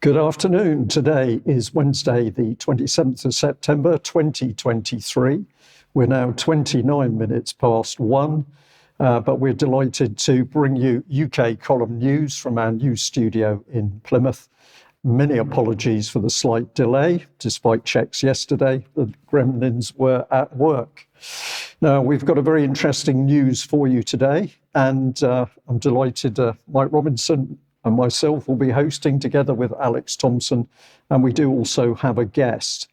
Good afternoon. Today is Wednesday, the 27th of September, 2023. We're now 29 minutes past 1, but we're delighted to bring you UK column news from our news studio in Plymouth. Many apologies for the slight delay. Despite checks yesterday, the gremlins were at work. Now, we've got a very interesting news for you today, and I'm delighted Mike Robinson and myself will be hosting together with Alex Thomson, and we do also have a guest.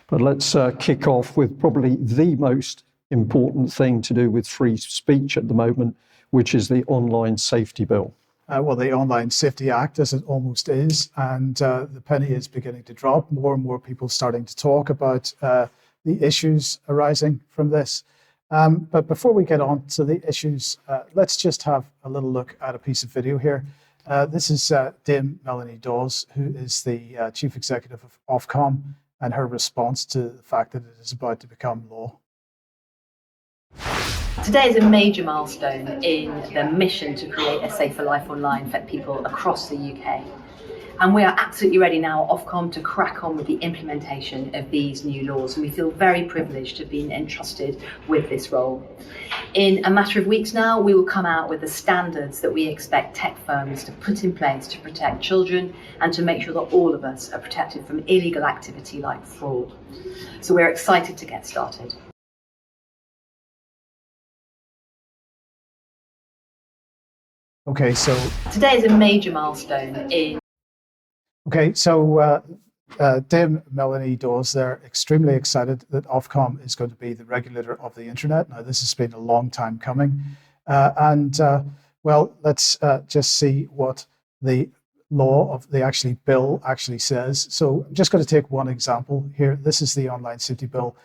But let's kick off with probably the most important thing to do with free speech at the moment, which is the Online Safety Bill. Well, the Online Safety Act, as it almost is, and the penny is beginning to drop. More and more people starting to talk about the issues arising from this. But before we get on to the issues, let's just have a little look at a piece of video here. This is Dame Melanie Dawes, who is the Chief Executive of Ofcom, and her response to the fact that it is about to become law. Today is a major milestone in the mission to create a safer life online for people across the UK. And we are absolutely ready now at Ofcom to crack on with the implementation of these new laws. And we feel very privileged to have been entrusted with this role. In a matter of weeks now, we will come out with the standards that we expect tech firms to put in place to protect children and to make sure that all of us are protected from illegal activity like fraud. So we're excited to get started. Okay, so today is a major milestone in. Okay, so Dame Melanie Dawes, they're extremely excited that Ofcom is going to be the regulator of the internet. Now, this has been a long time coming. Well, let's just see what the law of the bill actually says. So I'm just going to take one example here. This is the Online Safety Bill.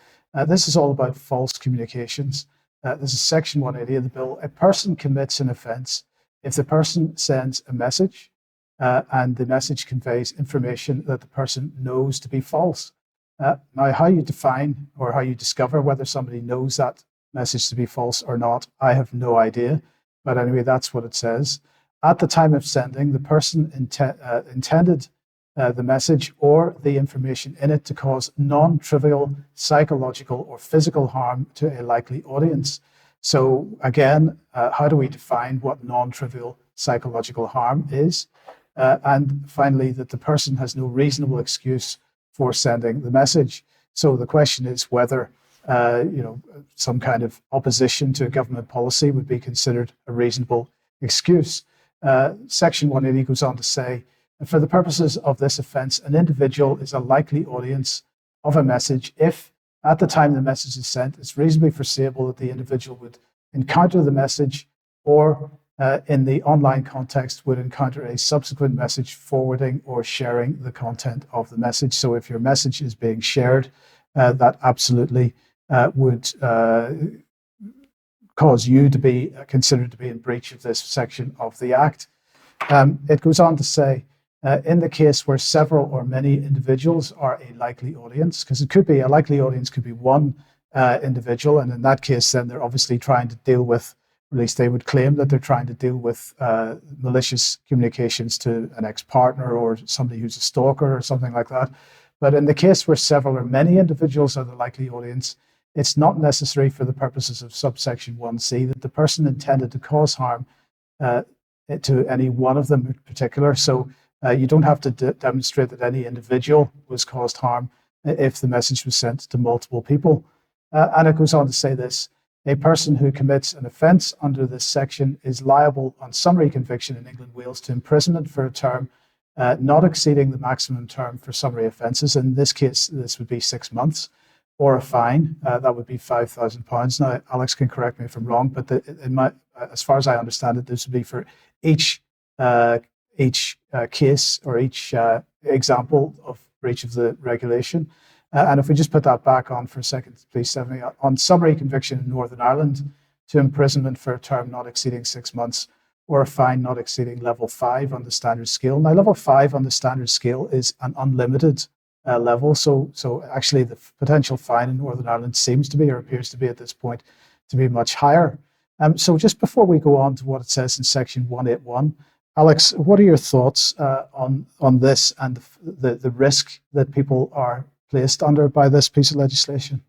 This is all about false communications. This is Section 180 of the bill. A person commits an offence if the person sends a message and the message conveys information that the person knows to be false. Now, how you define or how you discover whether somebody knows that message to be false or not, I have no idea. But anyway, that's what it says. At the time of sending, the person intended the message or the information in it to cause non-trivial psychological or physical harm to a likely audience. So again, how do we define what non-trivial psychological harm is? And finally, that the person has no reasonable excuse for sending the message. So the question is whether some kind of opposition to a government policy would be considered a reasonable excuse. Section 180 goes on to say, for the purposes of this offence, an individual is a likely audience of a message if, at the time the message is sent, it's reasonably foreseeable that the individual would encounter the message or in the online context would encounter a subsequent message forwarding or sharing the content of the message. So if your message is being shared, that absolutely would cause you to be considered to be in breach of this section of the Act. It goes on to say, in the case where several or many individuals are a likely audience, because it could be a likely audience could be one individual, and in that case, then they're obviously trying to deal with, at least they would claim that they're trying to deal with malicious communications to an ex-partner or somebody who's a stalker or something like that. But in the case where several or many individuals are the likely audience, it's not necessary for the purposes of subsection 1C that the person intended to cause harm to any one of them in particular. So you don't have to demonstrate that any individual was caused harm if the message was sent to multiple people. And it goes on to say this: a person who commits an offence under this section is liable on summary conviction in England, Wales to imprisonment for a term not exceeding the maximum term for summary offences. In this case, this would be 6 months, or a fine that would be £5,000. Now, Alex can correct me if I'm wrong, but as far as I understand it, this would be for each case or each example of breach of the regulation. And if we just put that back on for a second, please, Stephanie, on summary conviction in Northern Ireland, to imprisonment for a term not exceeding 6 months, or a fine not exceeding level 5 on the standard scale. Now, level 5 on the standard scale is an unlimited level. So actually, the potential fine in Northern Ireland seems to be, or appears to be at this point, to be much higher. So just before we go on to what it says in section 181, Alex, what are your thoughts on this and the risk that people are placed under by this piece of legislation?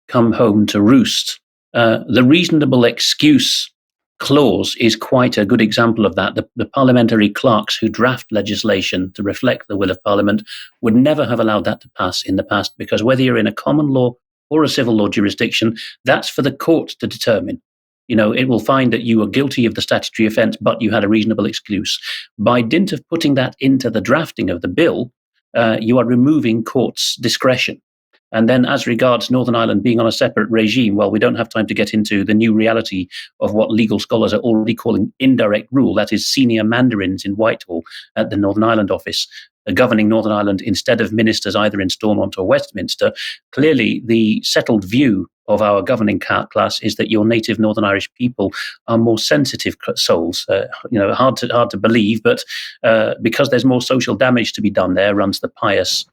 Come home to roost. The reasonable excuse clause is quite a good example of that. The parliamentary clerks who draft legislation to reflect the will of Parliament would never have allowed that to pass in the past, because whether you're in a common law or a civil law jurisdiction, that's for the court to determine. It will find that you were guilty of the statutory offence, but you had a reasonable excuse. By dint of putting that into the drafting of the bill, you are removing courts' discretion. And then as regards Northern Ireland being on a separate regime, well, we don't have time to get into the new reality of what legal scholars are already calling indirect rule. That is senior mandarins in Whitehall at the Northern Ireland office, governing Northern Ireland instead of ministers either in Stormont or Westminster. Clearly, the settled view of our governing class is that your native Northern Irish people are more sensitive souls. Hard to believe, but because there's more social damage to be done there, runs the pious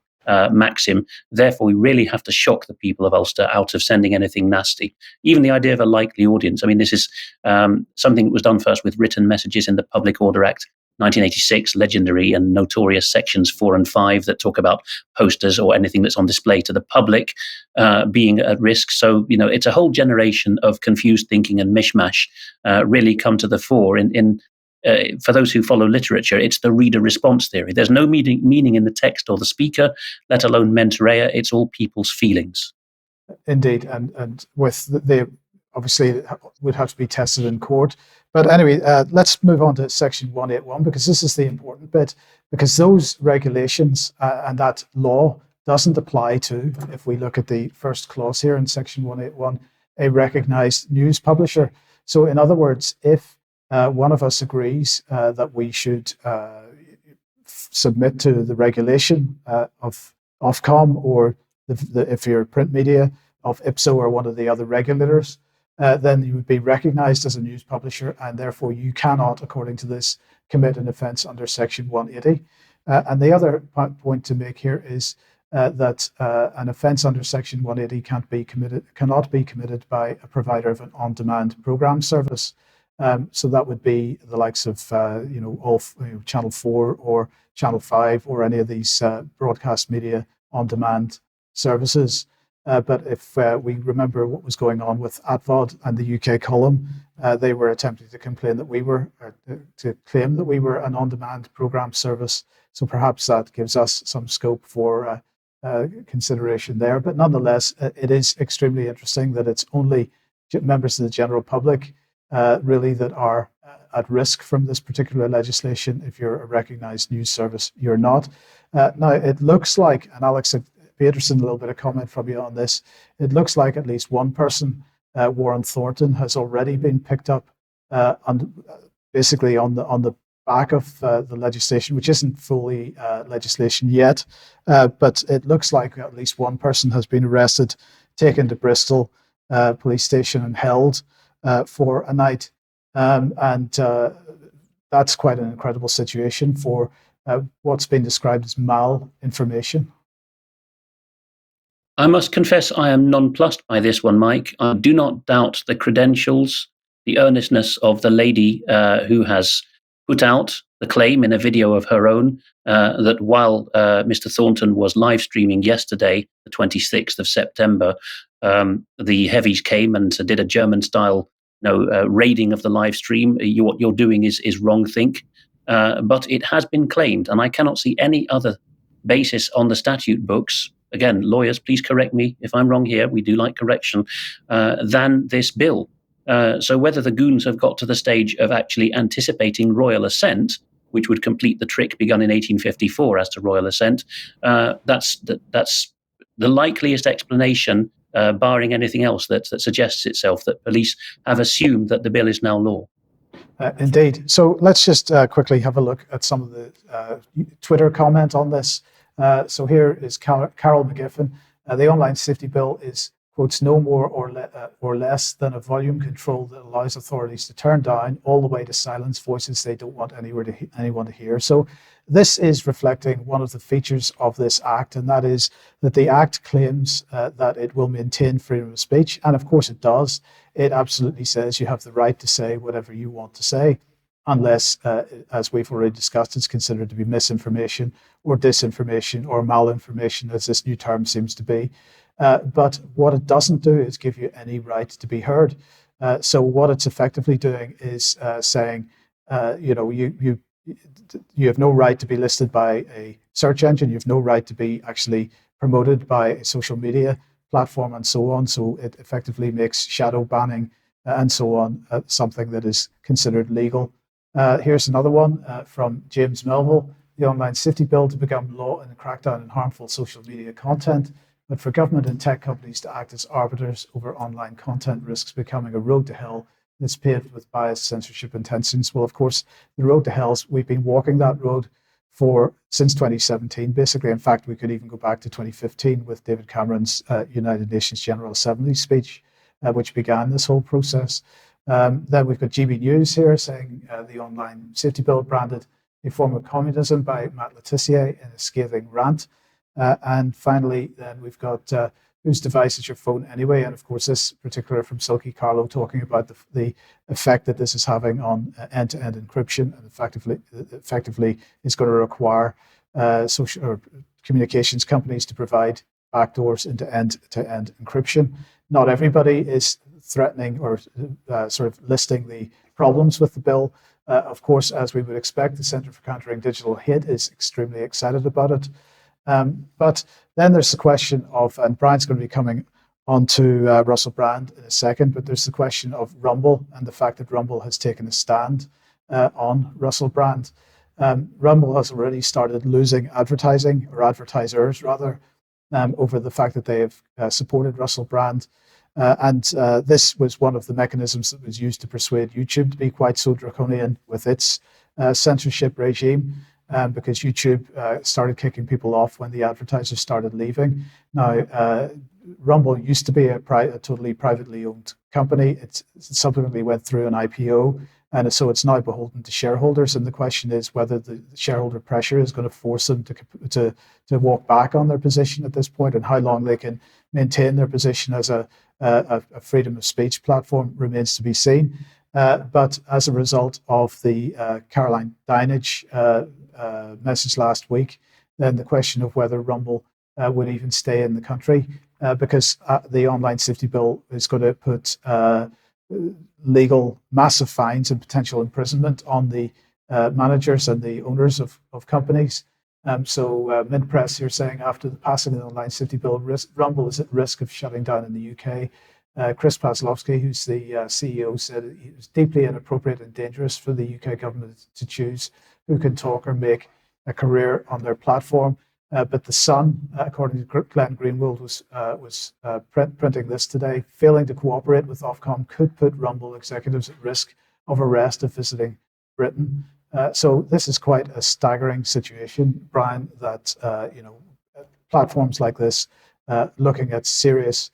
maxim. Therefore, we really have to shock the people of Ulster out of sending anything nasty. Even the idea of a likely audience. I mean, this is something that was done first with written messages in the Public Order Act 1986, legendary and notorious sections 4 and 5 that talk about posters or anything that's on display to the public being at risk. So, it's a whole generation of confused thinking and mishmash really come to the fore for those who follow literature. It's the reader response theory. There's no meaning in the text or the speaker, let alone mens rea. It's all people's feelings. Indeed, and with obviously it would have to be tested in court. But anyway, let's move on to Section 181, because this is the important bit, because those regulations and that law doesn't apply to, if we look at the first clause here in Section 181, a recognised news publisher. So in other words, if one of us agrees that we should submit to the regulation of Ofcom, or if you're print media, of IPSO or one of the other regulators, then you would be recognised as a news publisher, and therefore you cannot, according to this, commit an offence under Section 180. And the other point to make here is that an offence under Section 180 cannot be committed by a provider of an on-demand programme service. So that would be the likes of Channel 4 or Channel 5 or any of these broadcast media on-demand services. But if we remember what was going on with ATVOD and the UK column, they were attempting to claim that we were an on-demand programme service. So perhaps that gives us some scope for consideration there. But nonetheless, it is extremely interesting that it's only members of the general public really that are at risk from this particular legislation. If you're a recognised news service, you're not. Now, it looks like, and Alex, it'd be interesting a little bit of comment from you on this, it looks like at least one person, Warren Thornton, has already been picked up basically on the back of the legislation, which isn't fully legislation yet, but it looks like at least one person has been arrested, taken to Bristol police station and held for a night. And that's quite an incredible situation for what's been described as malinformation. I must confess I am nonplussed by this one, Mike. I do not doubt the credentials, the earnestness of the lady who has put out the claim in a video of her own that while Mr. Thornton was live streaming yesterday, the 26th of September, the heavies came and did a German-style raiding of the live stream. What you're doing is wrong think. But it has been claimed, and I cannot see any other basis on the statute books, again, lawyers, please correct me if I'm wrong here, we do like correction, than this bill. So whether the goons have got to the stage of actually anticipating royal assent, which would complete the trick begun in 1854 as to royal assent, that's the likeliest explanation, barring anything else that suggests itself, that police have assumed that the bill is now law. Indeed. So let's just quickly have a look at some of the Twitter comment on this. So here is Carol McGiffin. The online safety bill is, quotes, no more or less than a volume control that allows authorities to turn down all the way to silence voices they don't want anyone to hear. So this is reflecting one of the features of this Act, and that is that the Act claims that it will maintain freedom of speech, and of course it does. It absolutely says you have the right to say whatever you want to say, unless, as we've already discussed, it's considered to be misinformation or disinformation or malinformation, as this new term seems to be. But what it doesn't do is give you any right to be heard. So what it's effectively doing is saying, you have no right to be listed by a search engine. You have no right to be actually promoted by a social media platform and so on. So it effectively makes shadow banning and so on something that is considered legal. Here's another one from James Melville. The Online Safety Bill to become law and crack down on harmful social media content, but for government and tech companies to act as arbiters over online content risks becoming a road to hell that's paved with biased censorship intentions. Well, of course, the road to hell, we've been walking that road since 2017, basically. In fact, we could even go back to 2015 with David Cameron's United Nations General Assembly speech, which began this whole process. Then we've got GB News here saying the Online Safety Bill branded a form of communism by Matt Letitia in a scathing rant. And finally, then we've got whose device is your phone anyway? And of course, this particular from Silky Carlo talking about the effect that this is having on end-to-end encryption, and effectively is going to require social or communications companies to provide backdoors into end-to-end encryption. Not everybody is threatening or sort of listing the problems with the bill. Of course, as we would expect, the Centre for Countering Digital Hate is extremely excited about it. But then there's the question of, and Brian's going to be coming on to Russell Brand in a second, but there's the question of Rumble and the fact that Rumble has taken a stand on Russell Brand. Rumble has already started losing advertising, or advertisers rather, over the fact that they have supported Russell Brand. And this was one of the mechanisms that was used to persuade YouTube to be quite so draconian with its censorship regime. Because YouTube started kicking people off when the advertisers started leaving. Now, Rumble used to be a totally privately owned company. It subsequently went through an IPO, and so it's now beholden to shareholders. And the question is whether the shareholder pressure is going to force them to walk back on their position at this point, and how long they can maintain their position as a freedom of speech platform remains to be seen. But as a result of the Caroline Dinenage message last week, then the question of whether Rumble would even stay in the country, because the Online Safety Bill is going to put legal massive fines and potential imprisonment on the managers and the owners of companies. So Mid-Press here saying after the passing of the Online Safety Bill, Rumble is at risk of shutting down in the UK. Chris Paslovsky, who's the CEO, said it was deeply inappropriate and dangerous for the UK government to choose who can talk or make a career on their platform. But The Sun, according to Glenn Greenwald, was printing this today. Failing to cooperate with Ofcom could put Rumble executives at risk of arrest if visiting Britain. So this is quite a staggering situation, Brian, that platforms like this looking at serious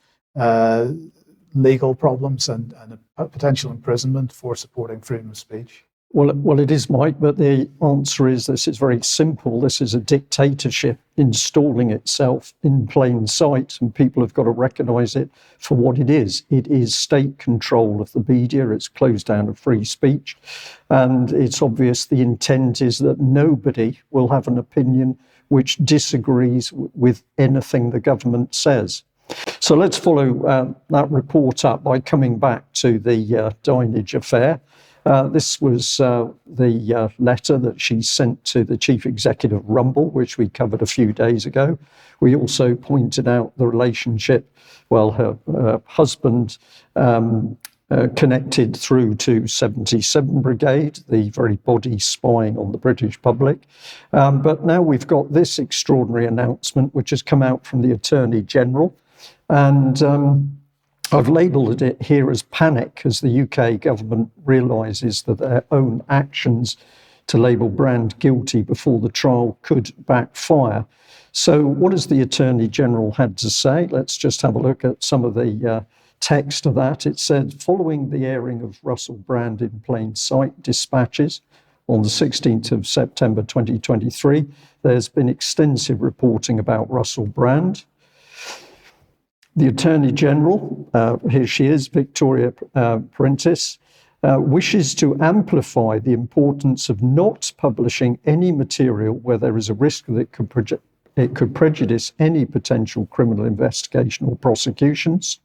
legal problems and a potential imprisonment for supporting freedom of speech. Well, it is, Mike, but the answer is this is very simple. This is a dictatorship installing itself in plain sight, and people have got to recognise it for what it is. It is state control of the media. It's closed down of free speech. And it's obvious the intent is that nobody will have an opinion which disagrees with anything the government says. So let's follow that report up by coming back to the Dinenage affair. This was the letter that she sent to the chief executive of Rumble, which we covered a few days ago. We also pointed out the relationship, her husband connected through to 77 Brigade, the very body spying on the British public. But now we've got this extraordinary announcement, which has come out from the Attorney General. And I've labelled it here as panic, as the UK government realises that their own actions to label Brand guilty before the trial could backfire. So what has the Attorney General had to say? Let's just have a look at some of the text of that. It said, following the airing of Russell Brand in plain sight dispatches on the 16th of September 2023, there's been extensive reporting about Russell Brand. The Attorney General, here she is, Victoria Prentice, wishes to amplify the importance of not publishing any material where there is a risk that it could prejudice any potential criminal investigation or prosecutions.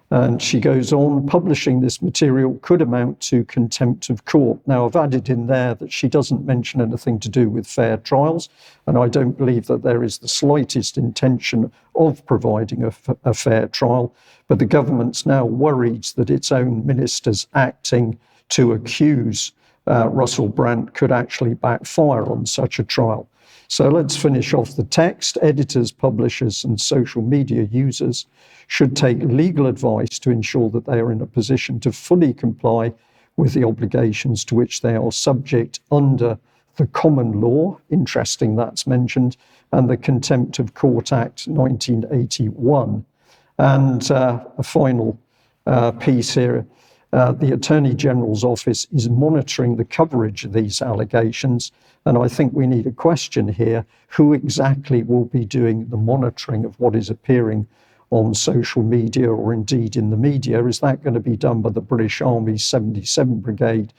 And she goes on, publishing this material could amount to contempt of court. Now, I've added in there that she doesn't mention anything to do with fair trials, and I don't believe that there is the slightest intention of providing a fair trial, but the government's now worried that its own ministers acting to accuse Russell Brand could actually backfire on such a trial. So let's finish off the text. Editors, publishers, and social media users should take legal advice to ensure that they are in a position to fully comply with the obligations to which they are subject under the common law, interesting that's mentioned, and the Contempt of Court Act 1981. And a final piece here. The Attorney General's office is monitoring the coverage of these allegations. And I think we need a question here. Who exactly will be doing the monitoring of what is appearing on social media or indeed in the media? Is that going to be done by the British Army's 77 Brigade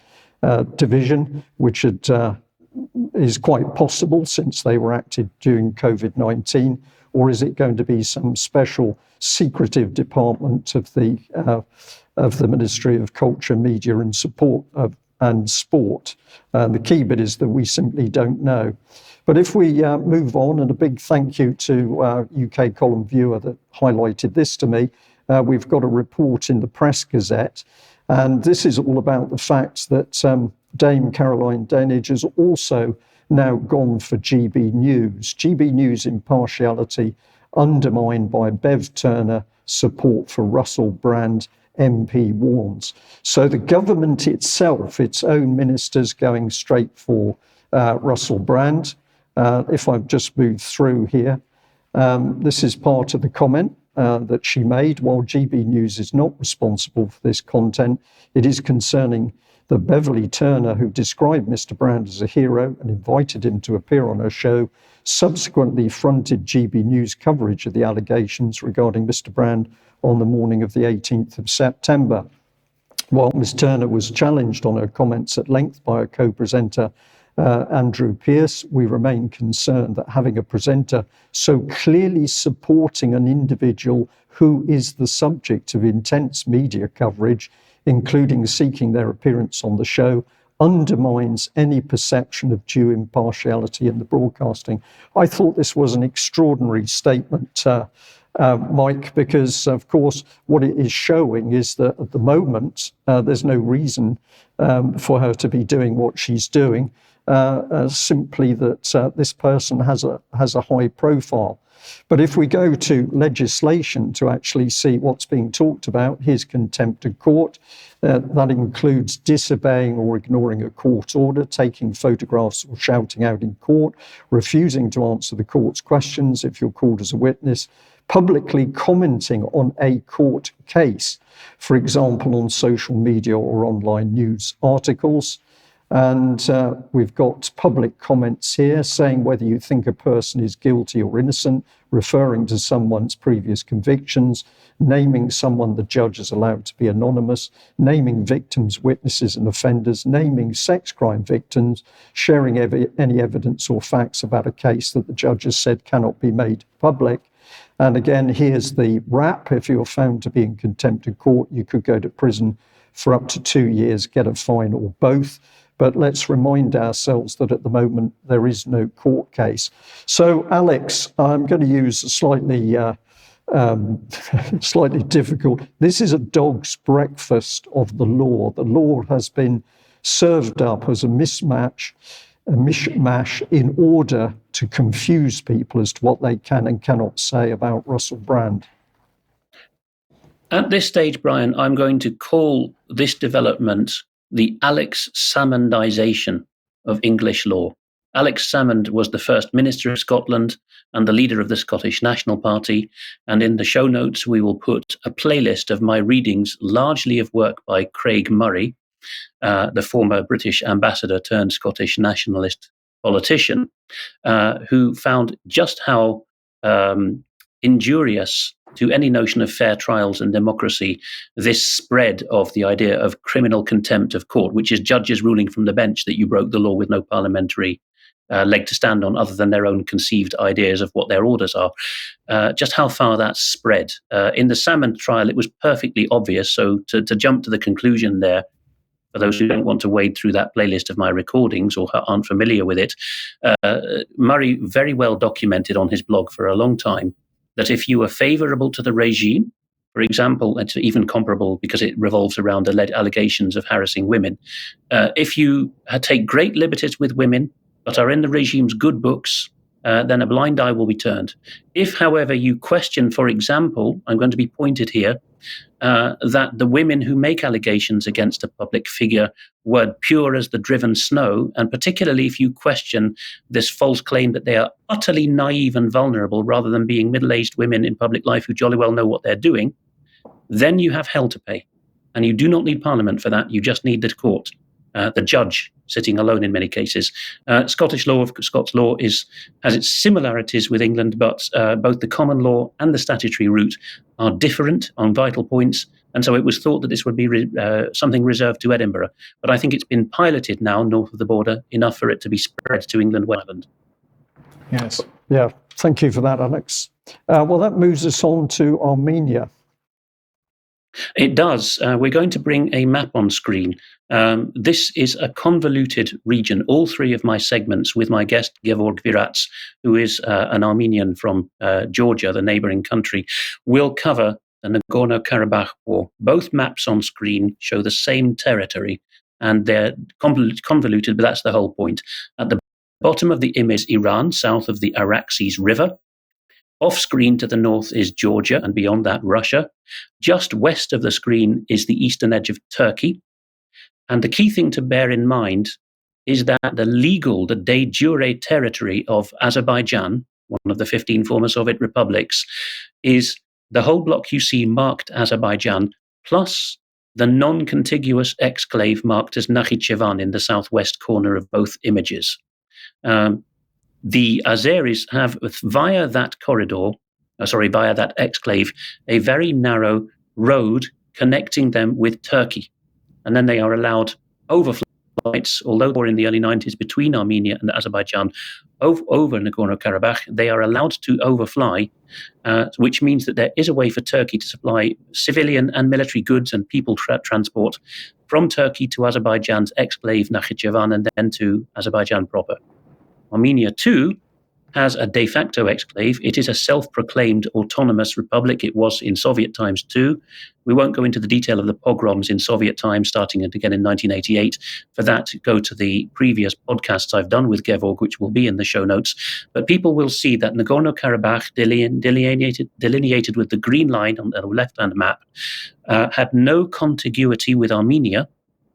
Division, which is quite possible since they were active during COVID-19? Or is it going to be some special secretive department of the Ministry of Culture, Media and Sport? The key bit is that we simply don't know. But if we move on, and a big thank you to UK Column Viewer that highlighted this to me, we've got a report in the Press Gazette, and this is all about the fact that Dame Caroline Denage has also now gone for GB News. GB News impartiality undermined by Bev Turner support for Russell Brand, MP warns. So the government itself, its own ministers going straight for Russell Brand. If I've just moved through here, this is part of the comment that she made. While GB News is not responsible for this content, it is concerning that Beverly Turner, who described Mr. Brand as a hero and invited him to appear on her show, subsequently fronted GB News coverage of the allegations regarding Mr. Brand on the morning of the 18th of September. While Ms. Turner was challenged on her comments at length by her co-presenter, Andrew Pearce, we remain concerned that having a presenter so clearly supporting an individual who is the subject of intense media coverage, including seeking their appearance on the show, undermines any perception of due impartiality in the broadcasting. I thought this was an extraordinary statement, Mike, because, of course, what it is showing is that at the moment, there's no reason for her to be doing what she's doing, simply that this person has a high profile. But if we go to legislation to actually see what's being talked about, here's contempt of court. That includes disobeying or ignoring a court order, taking photographs or shouting out in court, refusing to answer the court's questions if you're called as a witness, publicly commenting on a court case, for example, on social media or online news articles. And we've got public comments here saying whether you think a person is guilty or innocent, referring to someone's previous convictions, naming someone the judge is allowed to be anonymous, naming victims, witnesses and offenders, naming sex crime victims, sharing any evidence or facts about a case that the judge has said cannot be made public. And again, here's the wrap. If you're found to be in contempt of court, you could go to prison for up to 2 years, get a fine or both. But let's remind ourselves that at the moment, there is no court case. So, Alex, I'm going to use a slightly difficult. This is a dog's breakfast of the law. The law has been served up as a mishmash in order to confuse people as to what they can and cannot say about Russell Brand. At this stage, Brian, I'm going to call this development the Alex Salmondization of English law. Alex Salmond was the first Minister of Scotland and the leader of the Scottish National Party. And in the show notes, we will put a playlist of my readings, largely of work by Craig Murray, the former British ambassador turned Scottish nationalist politician, who found just how injurious to any notion of fair trials and democracy this spread of the idea of criminal contempt of court, which is judges ruling from the bench that you broke the law with no parliamentary leg to stand on other than their own conceived ideas of what their orders are, just how far that's spread. In the Salmond trial, it was perfectly obvious. So to jump to the conclusion there, for those who don't want to wade through that playlist of my recordings or aren't familiar with it, Murray very well documented on his blog for a long time that if you were favorable to the regime, for example, it's even comparable because it revolves around alleged allegations of harassing women, if you take great liberties with women but are in the regime's good books, then a blind eye will be turned. If, however, you question, for example, I'm going to be pointed here, that the women who make allegations against a public figure were pure as the driven snow, and particularly if you question this false claim that they are utterly naive and vulnerable rather than being middle-aged women in public life who jolly well know what they're doing, then you have hell to pay. And you do not need Parliament for that. You just need the court, the judge sitting alone in many cases. Scots law has its similarities with England, but both the common law and the statutory route are different on vital points. And so it was thought that this would be something reserved to Edinburgh. But I think it's been piloted now north of the border enough for it to be spread to England and Ireland. Yes. Yeah, thank you for that, Alex. Well, that moves us on to Armenia. It does. We're going to bring a map on screen. This is a convoluted region. All three of my segments with my guest, Gevorg Virats, who is an Armenian from Georgia, the neighboring country, will cover the Nagorno-Karabakh war. Both maps on screen show the same territory, and they're convoluted, but that's the whole point. At the bottom of the image, Iran, south of the Araxes River. Off-screen to the north is Georgia, and beyond that, Russia. Just west of the screen is the eastern edge of Turkey. And the key thing to bear in mind is that the de jure territory of Azerbaijan, one of the 15 former Soviet republics, is the whole block you see marked Azerbaijan, plus the non-contiguous exclave marked as Nakhichevan in the southwest corner of both images. The Azeris have, via that exclave, a very narrow road connecting them with Turkey. And then they are allowed overflights, although in the early 90s between Armenia and Azerbaijan, over Nagorno-Karabakh, they are allowed to overfly, which means that there is a way for Turkey to supply civilian and military goods and people transport from Turkey to Azerbaijan's exclave Nakhichevan and then to Azerbaijan proper. Armenia, too, has a de facto exclave. It is a self-proclaimed autonomous republic. It was in Soviet times, too. We won't go into the detail of the pogroms in Soviet times, starting again in 1988. For that, go to the previous podcasts I've done with Gevorg, which will be in the show notes. But people will see that Nagorno-Karabakh, delineated with the green line on the left-hand map, had no contiguity with Armenia,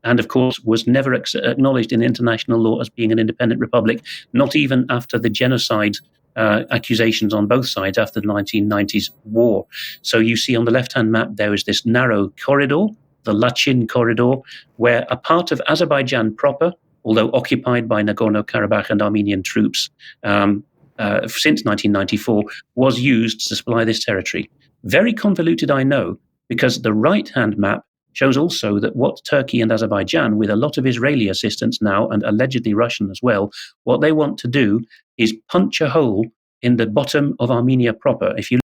and of course was never acknowledged in international law as being an independent republic, not even after the genocide accusations on both sides after the 1990s war. So you see on the left-hand map there is this narrow corridor, the Lachin corridor, where a part of Azerbaijan proper, although occupied by Nagorno-Karabakh and Armenian troops since 1994, was used to supply this territory. Very convoluted, I know, because the right-hand map shows also that what Turkey and Azerbaijan, with a lot of Israeli assistance now and allegedly Russian as well, what they want to do is punch a hole in the bottom of Armenia proper. If you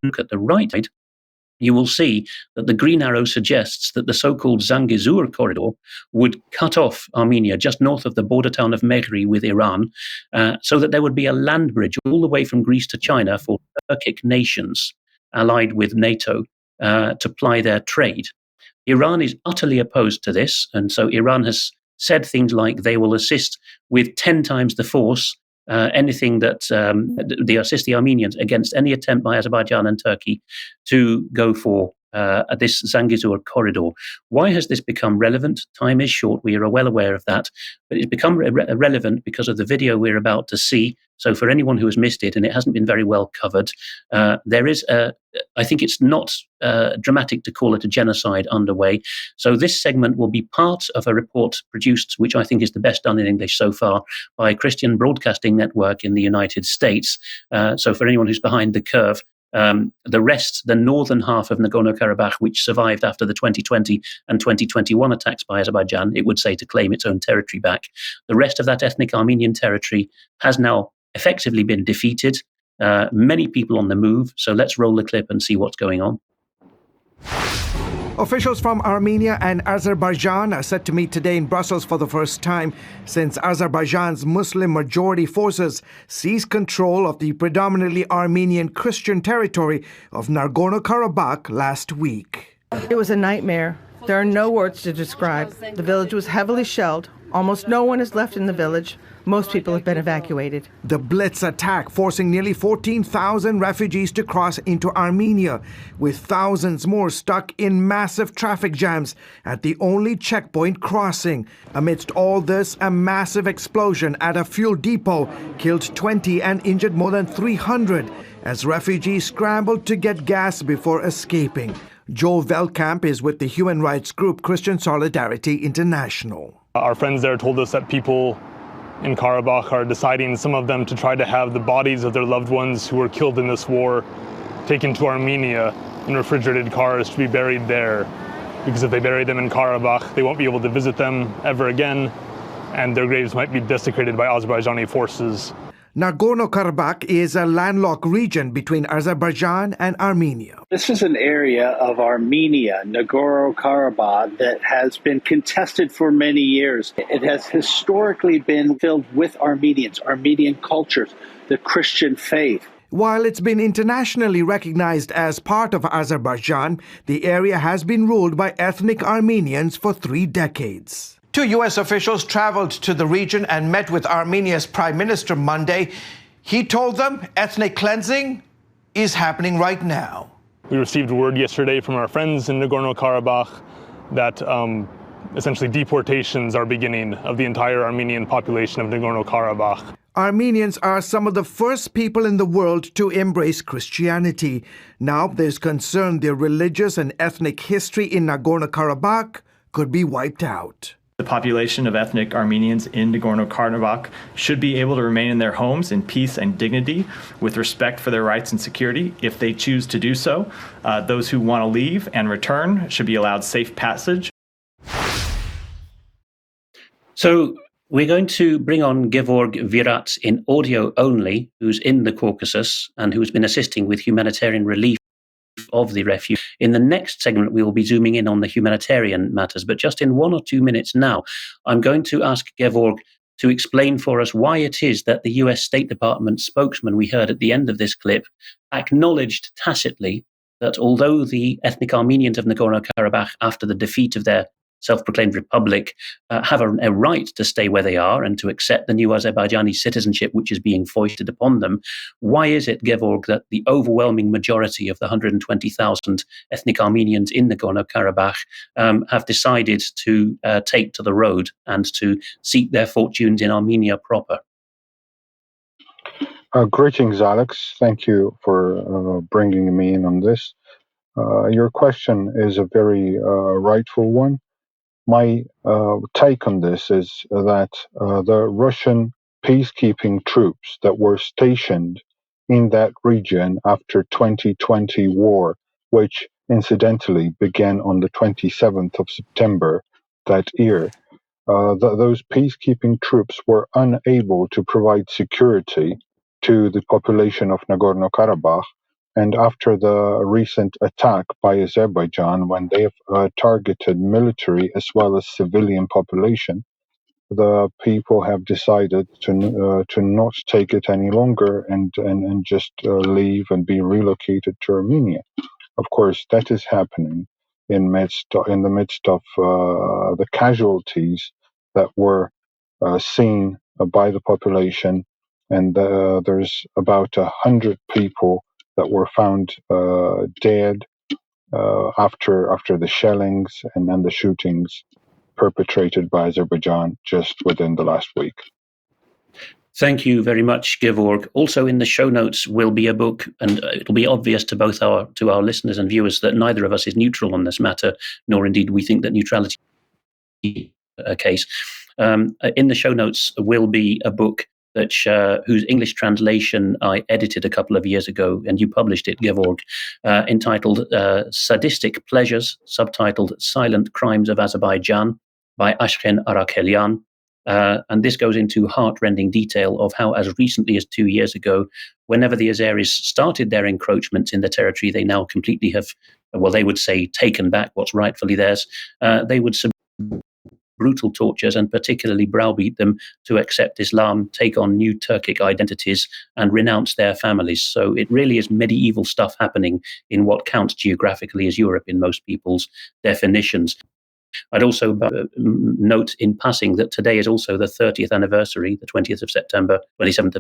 look at the right side, you will see that the green arrow suggests that the so-called Zangezur corridor would cut off Armenia just north of the border town of Mehri with Iran, so that there would be a land bridge all the way from Greece to China for Turkic nations allied with NATO to ply their trade. Iran is utterly opposed to this, and so Iran has said things like they will assist with 10 times the force anything that they assist the Armenians against any attempt by Azerbaijan and Turkey to go for this Zangezur corridor. Why has this become relevant? Time is short. We are well aware of that. But it's become relevant because of the video we're about to see. So for anyone who has missed it, and it hasn't been very well covered, there is I think it's not dramatic to call it a genocide underway. So this segment will be part of a report produced, which I think is the best done in English so far, by a Christian Broadcasting Network in the United States. So for anyone who's behind the curve, the rest, the northern half of Nagorno-Karabakh, which survived after the 2020 and 2021 attacks by Azerbaijan, it would say to claim its own territory back. The rest of that ethnic Armenian territory has now effectively been defeated. Many people on the move. So let's roll the clip and see what's going on. Officials from Armenia and Azerbaijan are set to meet today in Brussels for the first time since Azerbaijan's Muslim-majority forces seized control of the predominantly Armenian Christian territory of Nagorno-Karabakh last week. It was a nightmare. There are no words to describe. The village was heavily shelled. Almost no one is left in the village. Most people have been evacuated. The Blitz attack forcing nearly 14,000 refugees to cross into Armenia, with thousands more stuck in massive traffic jams at the only checkpoint crossing. Amidst all this, a massive explosion at a fuel depot killed 20 and injured more than 300 as refugees scrambled to get gas before escaping. Joel Veldkamp is with the human rights group Christian Solidarity International. Our friends there told us that people in Karabakh are deciding, some of them, to try to have the bodies of their loved ones who were killed in this war taken to Armenia in refrigerated cars to be buried there. Because if they bury them in Karabakh, they won't be able to visit them ever again, and their graves might be desecrated by Azerbaijani forces. Nagorno-Karabakh is a landlocked region between Azerbaijan and Armenia. This is an area of Armenia, Nagorno-Karabakh, that has been contested for many years. It has historically been filled with Armenians, Armenian cultures, the Christian faith. While it's been internationally recognized as part of Azerbaijan, the area has been ruled by ethnic Armenians for 3 decades. 2 U.S. officials traveled to the region and met with Armenia's Prime Minister Monday. He told them ethnic cleansing is happening right now. We received word yesterday from our friends in Nagorno-Karabakh that essentially deportations are beginning of the entire Armenian population of Nagorno-Karabakh. Armenians are some of the first people in the world to embrace Christianity. Now there's concern their religious and ethnic history in Nagorno-Karabakh could be wiped out. The population of ethnic Armenians in Nagorno-Karabakh should be able to remain in their homes in peace and dignity with respect for their rights and security. If they choose to do so, those who want to leave and return should be allowed safe passage. So we're going to bring on Gevorg Virats in audio only, who's in the Caucasus and who's been assisting with humanitarian relief of the refugee. In the next segment, we will be zooming in on the humanitarian matters, but just in 1 or 2 minutes now, I'm going to ask Gevorg to explain for us why it is that the US State Department spokesman we heard at the end of this clip acknowledged tacitly that although the ethnic Armenians of Nagorno-Karabakh, after the defeat of their self-proclaimed republic, have a right to stay where they are and to accept the new Azerbaijani citizenship which is being foisted upon them. Why is it, Gevorg, that the overwhelming majority of the 120,000 ethnic Armenians in Nagorno-Karabakh have decided to take to the road and to seek their fortunes in Armenia proper? Greetings, Alex. Thank you for bringing me in on this. Your question is a very rightful one. My take on this is that the Russian peacekeeping troops that were stationed in that region after 2020 war, which incidentally began on the 27th of September that year, those peacekeeping troops were unable to provide security to the population of Nagorno-Karabakh. And after the recent attack by Azerbaijan, when they have targeted military as well as civilian population, the people have decided to not take it any longer and just leave and be relocated to Armenia. Of course, that is happening in the midst of the casualties that were seen by the population, and there's about 100 people that were found dead after the shellings and then the shootings perpetrated by Azerbaijan just within the last week. Thank you very much, Gevorg. Also in the show notes will be a book, and it'll be obvious to both our listeners and viewers that neither of us is neutral on this matter, nor indeed we think that neutrality is a case. In the show notes will be a book that whose English translation I edited a couple of years ago, and you published it, Gevorg, entitled Sadistic Pleasures, subtitled Silent Crimes of Azerbaijan by Ashken Arakelian. And this goes into heart-rending detail of how, as recently as 2 years ago, whenever the Azeris started their encroachments in the territory they now completely have, well, they would say, taken back what's rightfully theirs, they would brutal tortures and particularly browbeat them to accept Islam, take on new Turkic identities, and renounce their families. So it really is medieval stuff happening in what counts geographically as Europe in most people's definitions. I'd also note in passing that today is also the 30th anniversary, the 27th of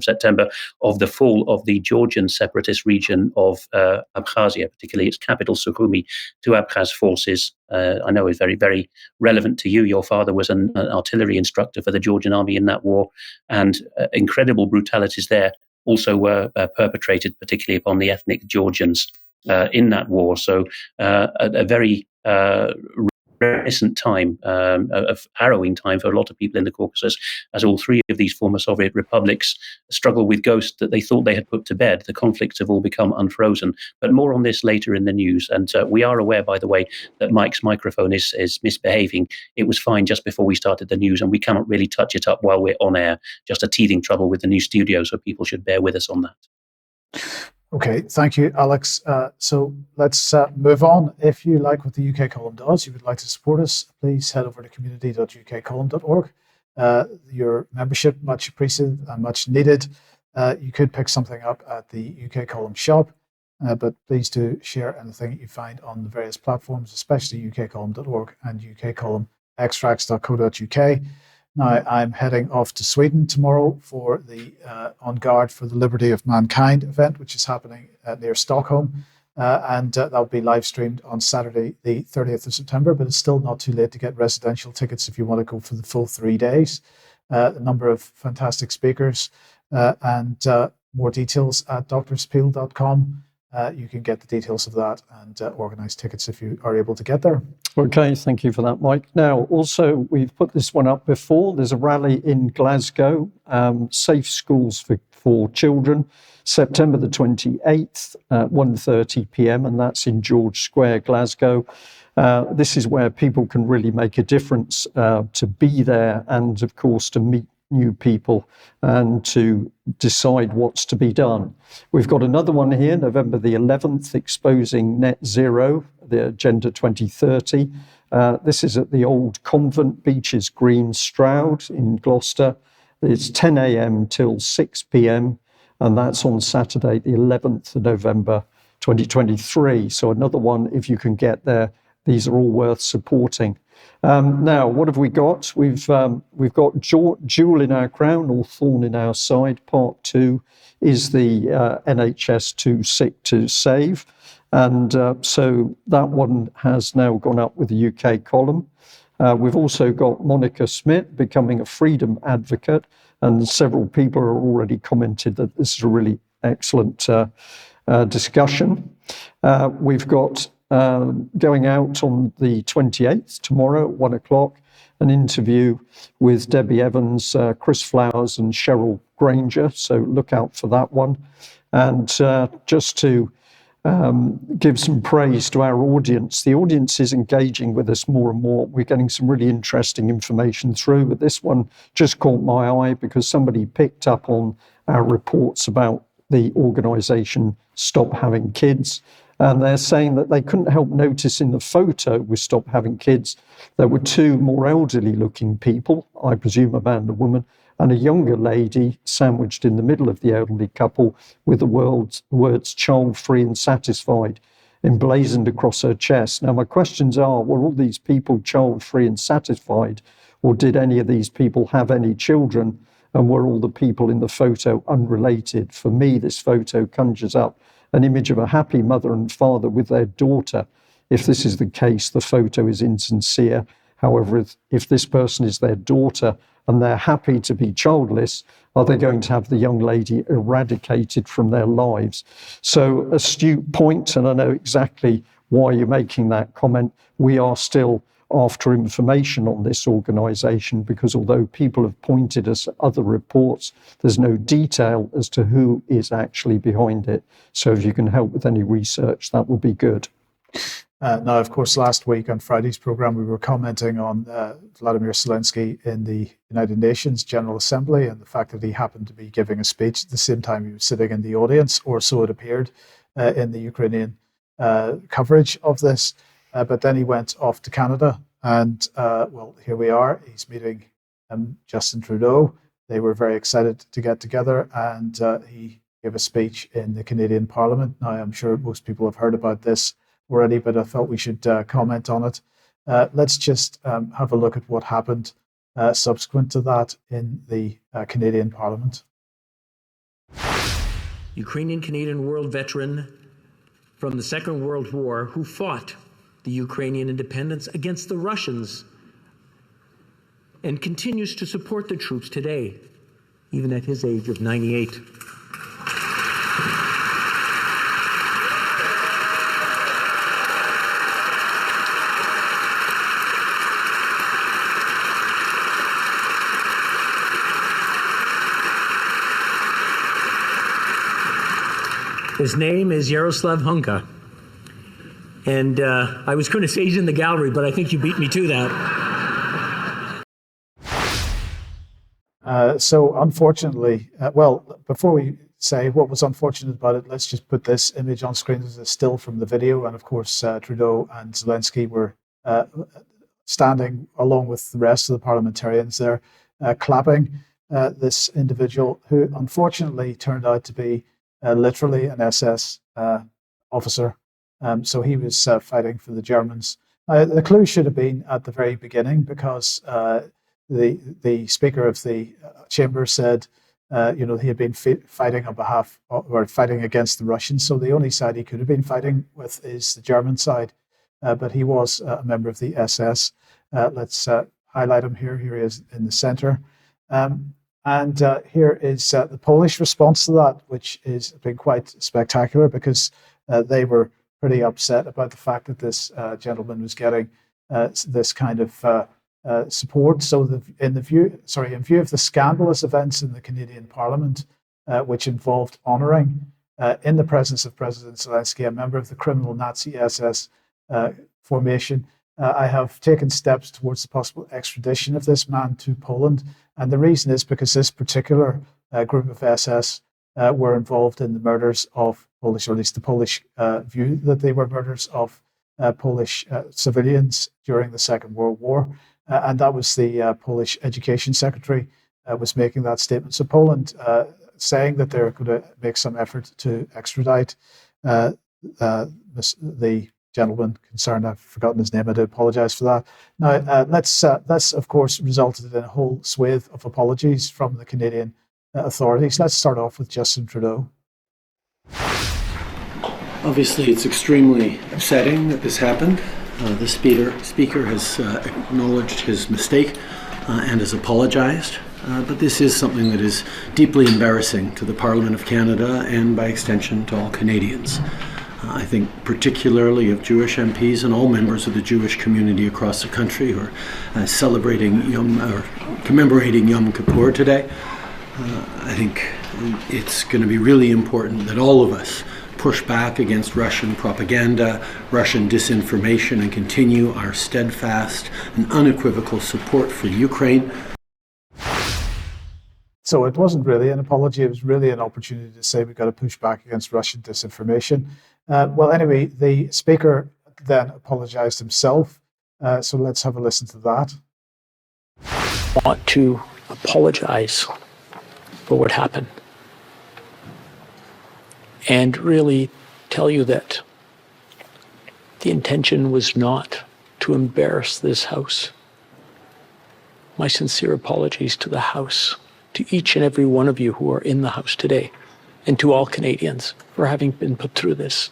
September, of the fall of the Georgian separatist region of Abkhazia, particularly its capital, Sukhumi, to Abkhaz forces. I know is very, very relevant to you. Your father was an artillery instructor for the Georgian army in that war, and incredible brutalities there also were perpetrated, particularly upon the ethnic Georgians in that war. So a very reminiscent time, a harrowing time for a lot of people in the Caucasus, as all three of these former Soviet republics struggle with ghosts that they thought they had put to bed. The conflicts have all become unfrozen. But more on this later in the news. And we are aware, by the way, that Mike's microphone is misbehaving. It was fine just before we started the news, and we cannot really touch it up while we're on air. Just a teething trouble with the new studio, so people should bear with us on that. Okay, thank you, Alex. So let's move on. If you like what the UK column does, you would like to support us, please head over to community.ukcolumn.org. Your membership, much appreciated and much needed. You could pick something up at the UK column shop, but please do share anything you find on the various platforms, especially ukcolumn.org and ukcolumnextracts.co.uk. Now, I'm heading off to Sweden tomorrow for the On Guard for the Liberty of Mankind event, which is happening near Stockholm. And that'll be live streamed on Saturday, the 30th of September, but it's still not too late to get residential tickets if you want to go for the full 3 days. A number of fantastic speakers and more details at drspeel.com. You can get the details of that and organise tickets if you are able to get there. Okay, thank you for that, Mike. Now, also, we've put this one up before. There's a rally in Glasgow, Safe Schools for Children, September the 28th at 1:30 p.m, and that's in George Square, Glasgow. This is where people can really make a difference to be there and, of course, to meet new people and to decide what's to be done. We've got another one here, November the 11th, exposing net zero, the Agenda 2030. This is at the old Convent Beaches Green, Stroud in Gloucester. It's 10 a.m. till 6 p.m, and that's on Saturday, the 11th of November 2023. So another one, if you can get there, these are all worth supporting. Now, what have we got? We've got Jewel in Our Crown or Thorn in Our Side. Part 2 is the NHS Too Sick to Save. And so that one has now gone up with the UK column. We've also got Monica Smith becoming a freedom advocate. And several people have already commented that this is a really excellent discussion. We've got going out on the 28th, tomorrow at 1 o'clock, an interview with Debbie Evans, Chris Flowers and Cheryl Granger. So look out for that one. And just to give some praise to our audience, the audience is engaging with us more and more. We're getting some really interesting information through, but this one just caught my eye because somebody picked up on our reports about the organisation Stop Having Kids. And they're saying that they couldn't help notice in the photo with Stop Having Kids, there were two more elderly looking people, I presume a man and a woman, and a younger lady sandwiched in the middle of the elderly couple with the words child-free and satisfied emblazoned across her chest. Now, my questions are, were all these people child-free and satisfied, or did any of these people have any children, and were all the people in the photo unrelated? For me, this photo conjures up an image of a happy mother and father with their daughter if this is the case, the photo is insincere. However, if this person is their daughter and they're happy to be childless, are they going to have the young lady eradicated from their lives? So, astute point, and I know exactly why you're making that comment. We are still after information on this organisation, because although people have pointed us at other reports, there's no detail as to who is actually behind it. So if you can help with any research, that would be good. Now, of course, last week on Friday's programme, we were commenting on Vladimir Zelensky in the United Nations General Assembly and the fact that he happened to be giving a speech at the same time he was sitting in the audience, or so it appeared in the Ukrainian coverage of this. But then he went off to Canada, and well, here we are. He's meeting Justin Trudeau. They were very excited to get together, and he gave a speech in the Canadian Parliament. Now, I'm sure most people have heard about this already, but I thought we should comment on it. Let's just have a look at what happened subsequent to that in the Canadian Parliament. Ukrainian-Canadian world veteran from the Second World War who fought the Ukrainian independence against the Russians and continues to support the troops today, even at his age of 98. His name is Yaroslav Hunka. And I was going to say he's in the gallery, but I think you beat me to that. So unfortunately, well, before we say what was unfortunate about it, let's just put this image on screen as a still from the video. And of course, Trudeau and Zelensky were standing along with the rest of the parliamentarians there, clapping this individual who unfortunately turned out to be literally an SS officer. So he was fighting for the Germans. The clue should have been at the very beginning, because the Speaker of the Chamber said, he had been fighting on behalf or fighting against the Russians. So the only side he could have been fighting with is the German side. But he was a member of the SS. Let's highlight him here. Here he is in the center. And here is the Polish response to that, which has been quite spectacular, because they were pretty upset about the fact that this gentleman was getting this kind of support. So in view of the scandalous events in the Canadian Parliament, which involved honouring in the presence of President Zelensky, a member of the criminal Nazi SS formation, I have taken steps towards the possible extradition of this man to Poland. And the reason is because this particular group of SS were involved in the murders of Polish, or at least the Polish view that they were murders of Polish civilians during the Second World War. And that was the Polish Education Secretary was making that statement. So Poland saying that they're going to make some effort to extradite the gentleman concerned. I've forgotten his name. I do apologise for that. Now, that's of course resulted in a whole swathe of apologies from the Canadian authorities. Let's start off with Justin Trudeau. Obviously, it's extremely upsetting that this happened. The speaker has acknowledged his mistake and has apologised. But this is something that is deeply embarrassing to the Parliament of Canada and, by extension, to all Canadians. I think particularly of Jewish MPs and all members of the Jewish community across the country who are commemorating Yom Kippur today. I think it's going to be really important that all of us push back against Russian propaganda, Russian disinformation, and continue our steadfast and unequivocal support for Ukraine. So it wasn't really an apology, it was really an opportunity to say we've got to push back against Russian disinformation. Well, anyway, the Speaker then apologised himself. So let's have a listen to that. I want to apologise for what happened and really tell you that the intention was not to embarrass this House. My sincere apologies to the House, to each and every one of you who are in the House today, and to all Canadians for having been put through this.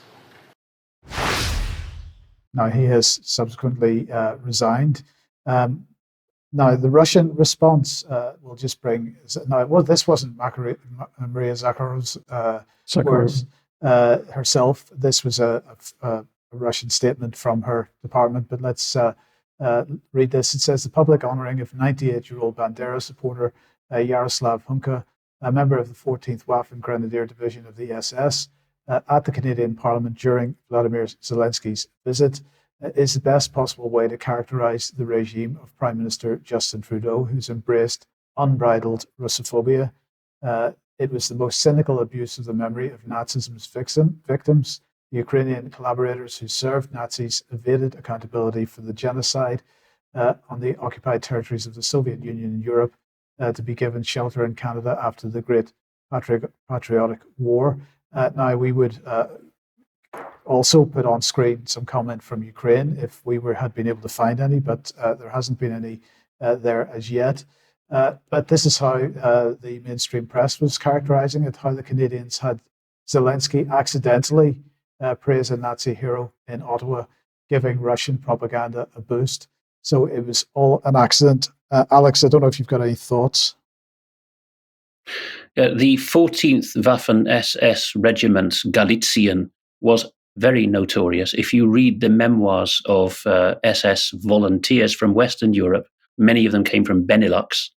Now, he has subsequently resigned. Now, the Russian response will just bring... Now, well, this wasn't Maria Zakharov's words herself. This was a Russian statement from her department, but let's read this. It says, the public honoring of 98-year-old Bandera supporter Yaroslav Hunka, a member of the 14th Waffen Grenadier Division of the SS, at the Canadian Parliament during Vladimir Zelensky's visit, is the best possible way to characterize the regime of Prime Minister Justin Trudeau, who's embraced unbridled Russophobia. It was the most cynical abuse of the memory of Nazism's victims. The Ukrainian collaborators who served Nazis evaded accountability for the genocide on the occupied territories of the Soviet Union and Europe, to be given shelter in Canada after the Great Patriotic War. Now, we would also put on screen some comment from Ukraine if we had been able to find any, but there hasn't been any there as yet. But this is how the mainstream press was characterizing it, how the Canadians had Zelensky accidentally praise a Nazi hero in Ottawa, giving Russian propaganda a boost. So it was all an accident. Alex, I don't know if you've got any thoughts. The 14th Waffen SS Regiment Galician was very notorious. If you read the memoirs of SS volunteers from Western Europe, many of them came from Benelux.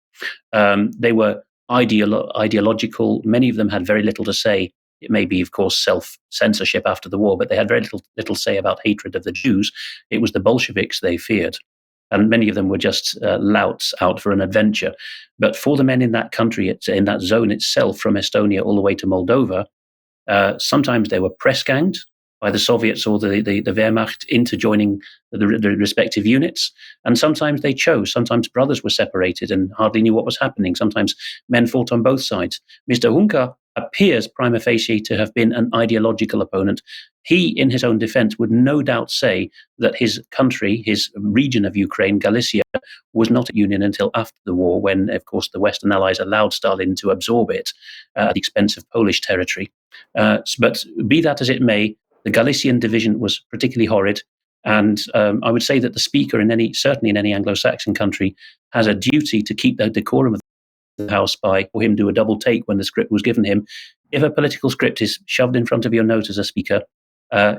They were ideological. Many of them had very little to say. It may be, of course, self-censorship after the war, but they had very little say about hatred of the Jews. It was the Bolsheviks they feared. And many of them were just louts out for an adventure. But for the men in that country, in that zone itself, from Estonia all the way to Moldova, sometimes they were press-ganged by the Soviets or the Wehrmacht into joining the respective units. And sometimes they chose. Sometimes brothers were separated and hardly knew what was happening. Sometimes men fought on both sides. Mr. Hunka appears prima facie to have been an ideological opponent. He, in his own defense, would no doubt say that his country, his region of Ukraine, Galicia, was not a union until after the war, when, of course, the Western Allies allowed Stalin to absorb it at the expense of Polish territory. But be that as it may, the Galician division was particularly horrid. And I would say that the speaker, certainly in any Anglo-Saxon country, has a duty to keep the decorum of the House for him to do a double take when the script was given him. If a political script is shoved in front of your nose as a speaker,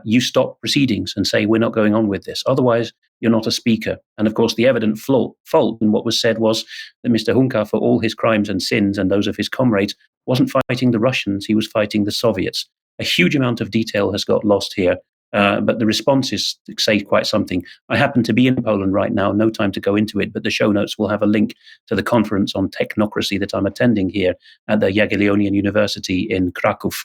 you stop proceedings and say, we're not going on with this. Otherwise, you're not a speaker. And of course, the evident fault in what was said was that Mr. Hunka, for all his crimes and sins and those of his comrades, wasn't fighting the Russians, he was fighting the Soviets. A huge amount of detail has got lost here. But the responses say quite something. I happen to be in Poland right now, no time to go into it, but the show notes will have a link to the conference on technocracy that I'm attending here at the Jagiellonian University in Kraków.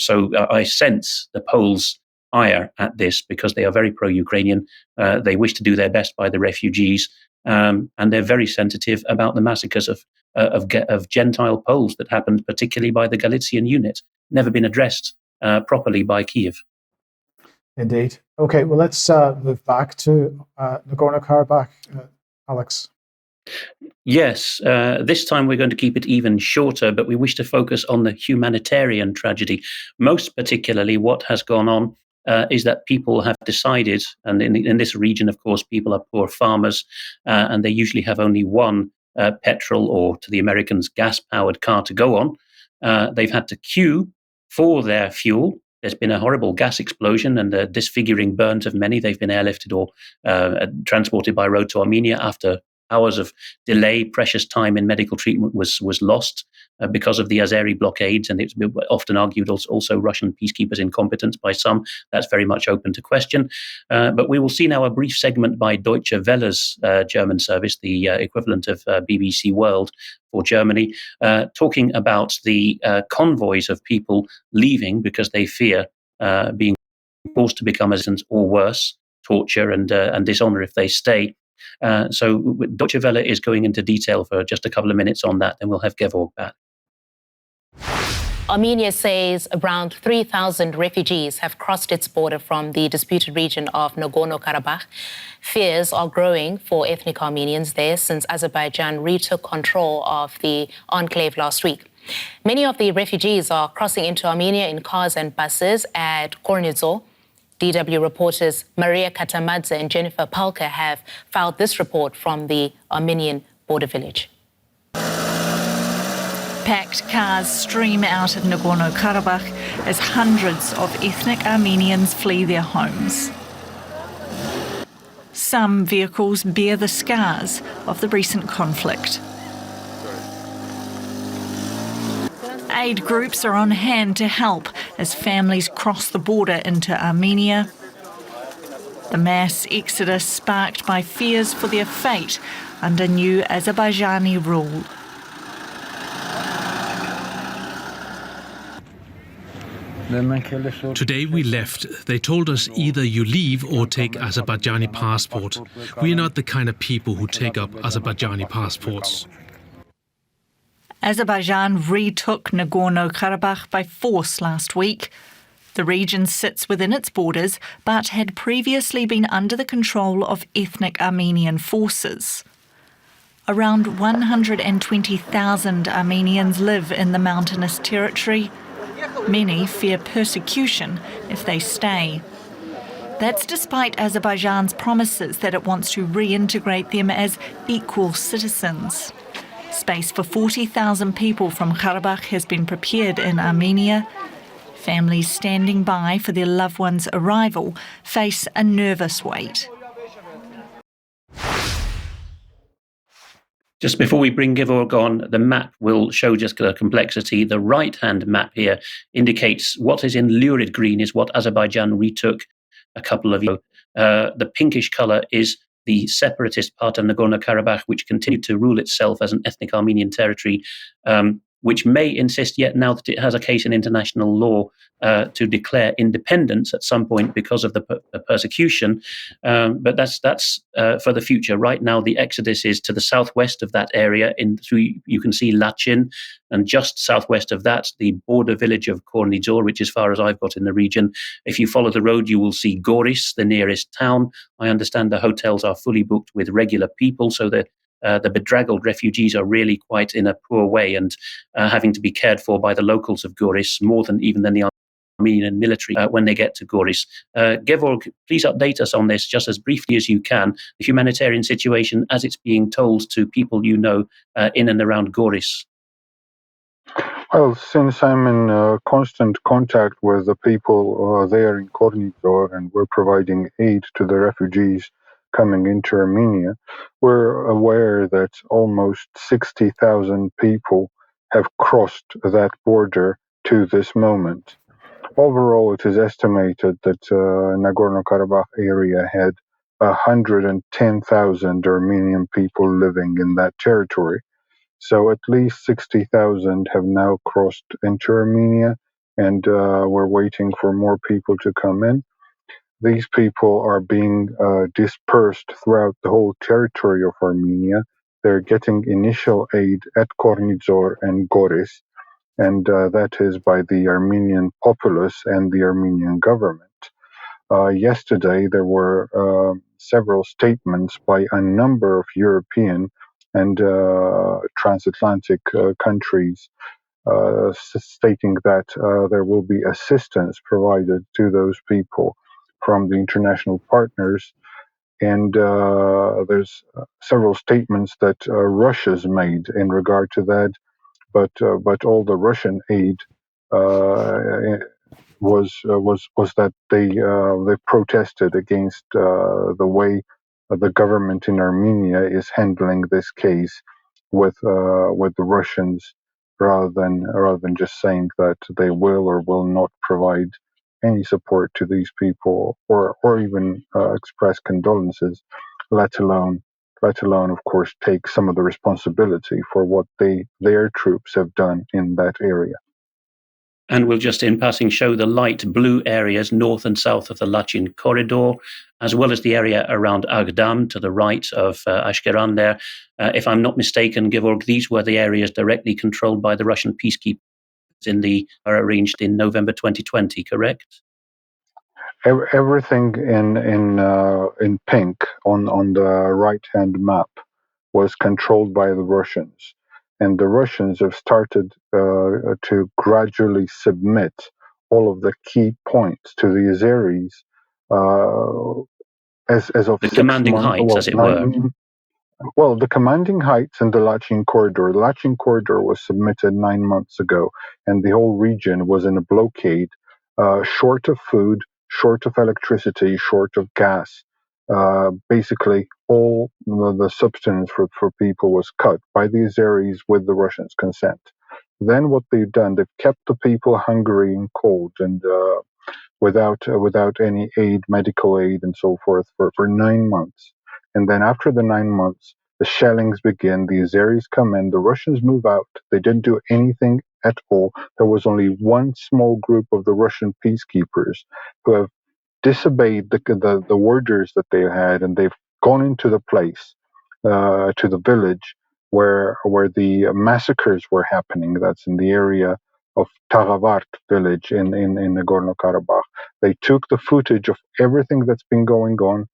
So I sense the Poles' ire at this because they are very pro-Ukrainian. They wish to do their best by the refugees, and they're very sensitive about the massacres of Gentile Poles that happened, particularly by the Galician unit, never been addressed properly by Kiev. Indeed. Okay, well, let's move back to Nagorno-Karabakh, Alex. Yes, this time we're going to keep it even shorter, but we wish to focus on the humanitarian tragedy. Most particularly, what has gone on is that people have decided, and in this region, of course, people are poor farmers, and they usually have only one petrol or, to the Americans, gas-powered car to go on. They've had to queue for their fuel. There's been a horrible gas explosion and the disfiguring burns of many. They've been airlifted or transported by road to Armenia after hours of delay. Precious time in medical treatment was lost because of the Azeri blockades, and it's often argued also Russian peacekeepers' incompetence by some. That's very much open to question. But we will see now a brief segment by Deutsche Welle's German service, the equivalent of BBC World for Germany, talking about the convoys of people leaving because they fear being forced to become residents or worse, torture and dishonor if they stay. So Deutsche Welle is going into detail for just a couple of minutes on that, then we'll have Gevorg back. Armenia says around 3,000 refugees have crossed its border from the disputed region of Nagorno-Karabakh. Fears are growing for ethnic Armenians there since Azerbaijan retook control of the enclave last week. Many of the refugees are crossing into Armenia in cars and buses at Kornidzo. DW reporters Maria Katamadze and Jennifer Palka have filed this report from the Armenian border village. Packed cars stream out of Nagorno-Karabakh as hundreds of ethnic Armenians flee their homes. Some vehicles bear the scars of the recent conflict. Aid groups are on hand to help as families cross the border into Armenia. The mass exodus sparked by fears for their fate under new Azerbaijani rule. Today we left. They told us either you leave or take Azerbaijani passport. We're not the kind of people who take up Azerbaijani passports. Azerbaijan retook Nagorno-Karabakh by force last week. The region sits within its borders, but had previously been under the control of ethnic Armenian forces. Around 120,000 Armenians live in the mountainous territory. Many fear persecution if they stay. That's despite Azerbaijan's promises that it wants to reintegrate them as equal citizens. Space for 40,000 people from Karabakh has been prepared in Armenia. Families standing by for their loved ones' arrival face a nervous wait. Just before we bring Gevorg on, the map will show just the complexity. The right-hand map here indicates what is in lurid green is what Azerbaijan retook a couple of years ago. The pinkish colour is the separatist part of Nagorno-Karabakh, which continued to rule itself as an ethnic Armenian territory, which may insist yet now that it has a case in international law to declare independence at some point because of the persecution. But that's for the future. Right now, the exodus is to the southwest of that area. You can see Lachin, and just southwest of that, the border village of Kornizor, which is far as I've got in the region. If you follow the road, you will see Goris, the nearest town. I understand the hotels are fully booked with regular people, so the bedraggled refugees are really quite in a poor way and having to be cared for by the locals of Goris more than the Armenian military when they get to Goris. Gevorg, please update us on this just as briefly as you can, the humanitarian situation as it's being told to people you know in and around Goris. Well, since I'm in constant contact with the people there in Kornizor and we're providing aid to the refugees coming into Armenia, we're aware that almost 60,000 people have crossed that border to this moment. Overall, it is estimated that Nagorno-Karabakh area had 110,000 Armenian people living in that territory. So at least 60,000 have now crossed into Armenia, and we're waiting for more people to come in. These people are being dispersed throughout the whole territory of Armenia. They're getting initial aid at Kornizor and Goris, and that is by the Armenian populace and the Armenian government. Yesterday, there were several statements by a number of European and transatlantic countries stating that there will be assistance provided to those people from the international partners. And there's several statements that Russia's made in regard to that, but all the Russian aid was that they protested against the way the government in Armenia is handling this case with the Russians, rather than just saying that they will or will not provide any support to these people or even express condolences, let alone of course take some of the responsibility for what their troops have done in that area. And we'll just in passing show the light blue areas north and south of the Lachin corridor, as well as the area around Agdam to the right of Ashkeran there. If I'm not mistaken, Gevorg, these were the areas directly controlled by the Russian peacekeepers are arranged in November 2020, correct? Everything in pink on the right-hand map was controlled by the Russians. And the Russians have started to gradually submit all of the key points to the Azeris as of The 6 commanding months, heights, as it were. Well, the commanding heights and the Lachin corridor. The Lachin corridor was submitted 9 months ago, and the whole region was in a blockade, short of food, short of electricity, short of gas. Basically, all the substance for people was cut by the Azeris with the Russians' consent. Then what they've done, they've kept the people hungry and cold and without any aid, medical aid, and so forth for 9 months. And then after the 9 months, the shellings begin. The Azeris come in. The Russians move out. They didn't do anything at all. There was only one small group of the Russian peacekeepers who have disobeyed the orders that they had, and they've gone into the place, to the village where the massacres were happening. That's in the area of Taravart village in Nagorno-Karabakh. They took the footage of everything that's been going on,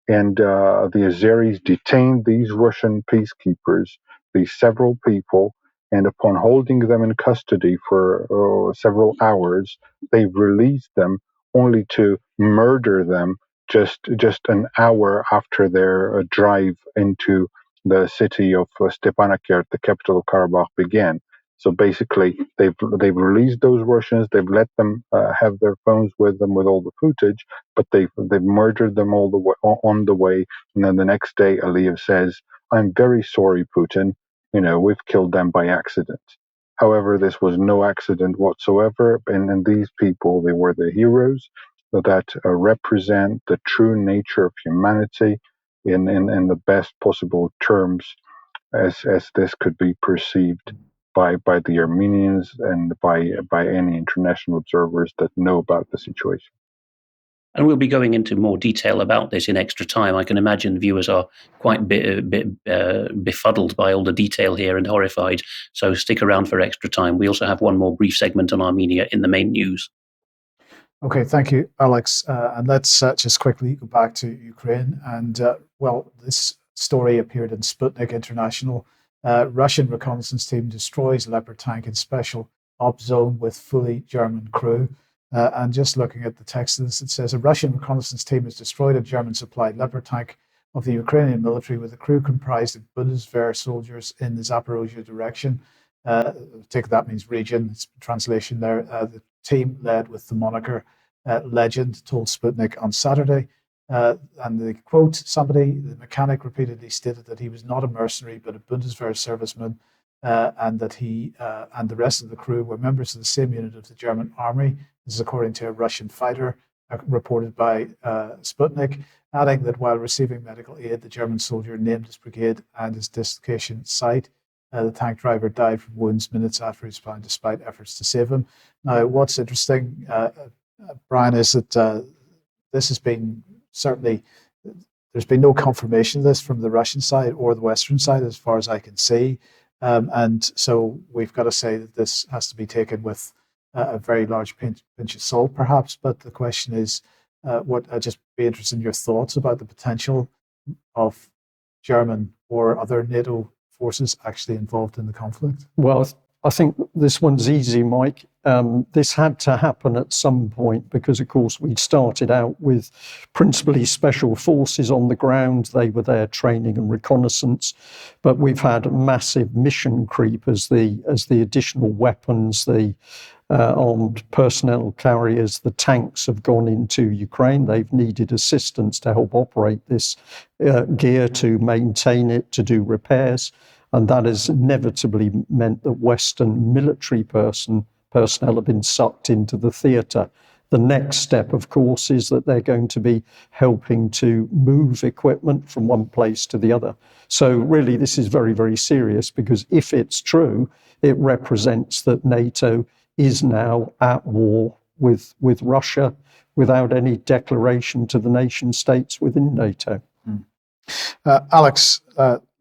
and the Azeris detained these Russian peacekeepers, these several people, and upon holding them in custody for several hours, they released them only to murder them just an hour after their drive into the city of Stepanakert, the capital of Karabakh, began. So basically, they've released those Russians. They've let them have their phones with them with all the footage, but they've murdered them all the way on the way. And then the next day, Aliyev says, "I'm very sorry, Putin. We've killed them by accident." However, this was no accident whatsoever, and these people, they were the heroes that represent the true nature of humanity in the best possible terms, as this could be perceived by the Armenians and by any international observers that know about the situation. And we'll be going into more detail about this in extra time. I can imagine viewers are quite befuddled by all the detail here and horrified. So stick around for extra time. We also have one more brief segment on Armenia in the main news. Okay, thank you, Alex. And let's just quickly go back to Ukraine. And this story appeared in Sputnik International. Russian reconnaissance team destroys Leopard tank in special op zone with fully German crew. And just looking at the text of this, it says a Russian reconnaissance team has destroyed a German-supplied Leopard tank of the Ukrainian military with a crew comprised of Bundeswehr soldiers in the Zaporozhye direction. Take that means region. It's translation there. The team led with the moniker Legend told Sputnik on Saturday. And the quote, the mechanic repeatedly stated that he was not a mercenary but a Bundeswehr serviceman, and that he and the rest of the crew were members of the same unit of the German army. This is according to a Russian fighter reported by Sputnik, adding that while receiving medical aid, the German soldier named his brigade and his dislocation site. The tank driver died from wounds minutes after he was found, despite efforts to save him. Now, what's interesting, Brian, is that this has been certainly, there's been no confirmation of this from the Russian side or the Western side, as far as I can see. And so we've got to say that this has to be taken with a very large pinch of salt, perhaps. But the question is, I'd just be interested in your thoughts about the potential of German or other NATO forces actually involved in the conflict. Well, I think this one's easy, Mike. This had to happen at some point because, of course, we started out with principally special forces on the ground. They were there training and reconnaissance, but we've had massive mission creep as the additional weapons, the armed personnel carriers, the tanks have gone into Ukraine. They've needed assistance to help operate this gear, to maintain it, to do repairs. And that has inevitably meant that Western military personnel have been sucked into the theatre. The next step, of course, is that they're going to be helping to move equipment from one place to the other. So really, this is very, very serious, because if it's true, it represents that NATO is now at war with Russia without any declaration to the nation states within NATO. Alex,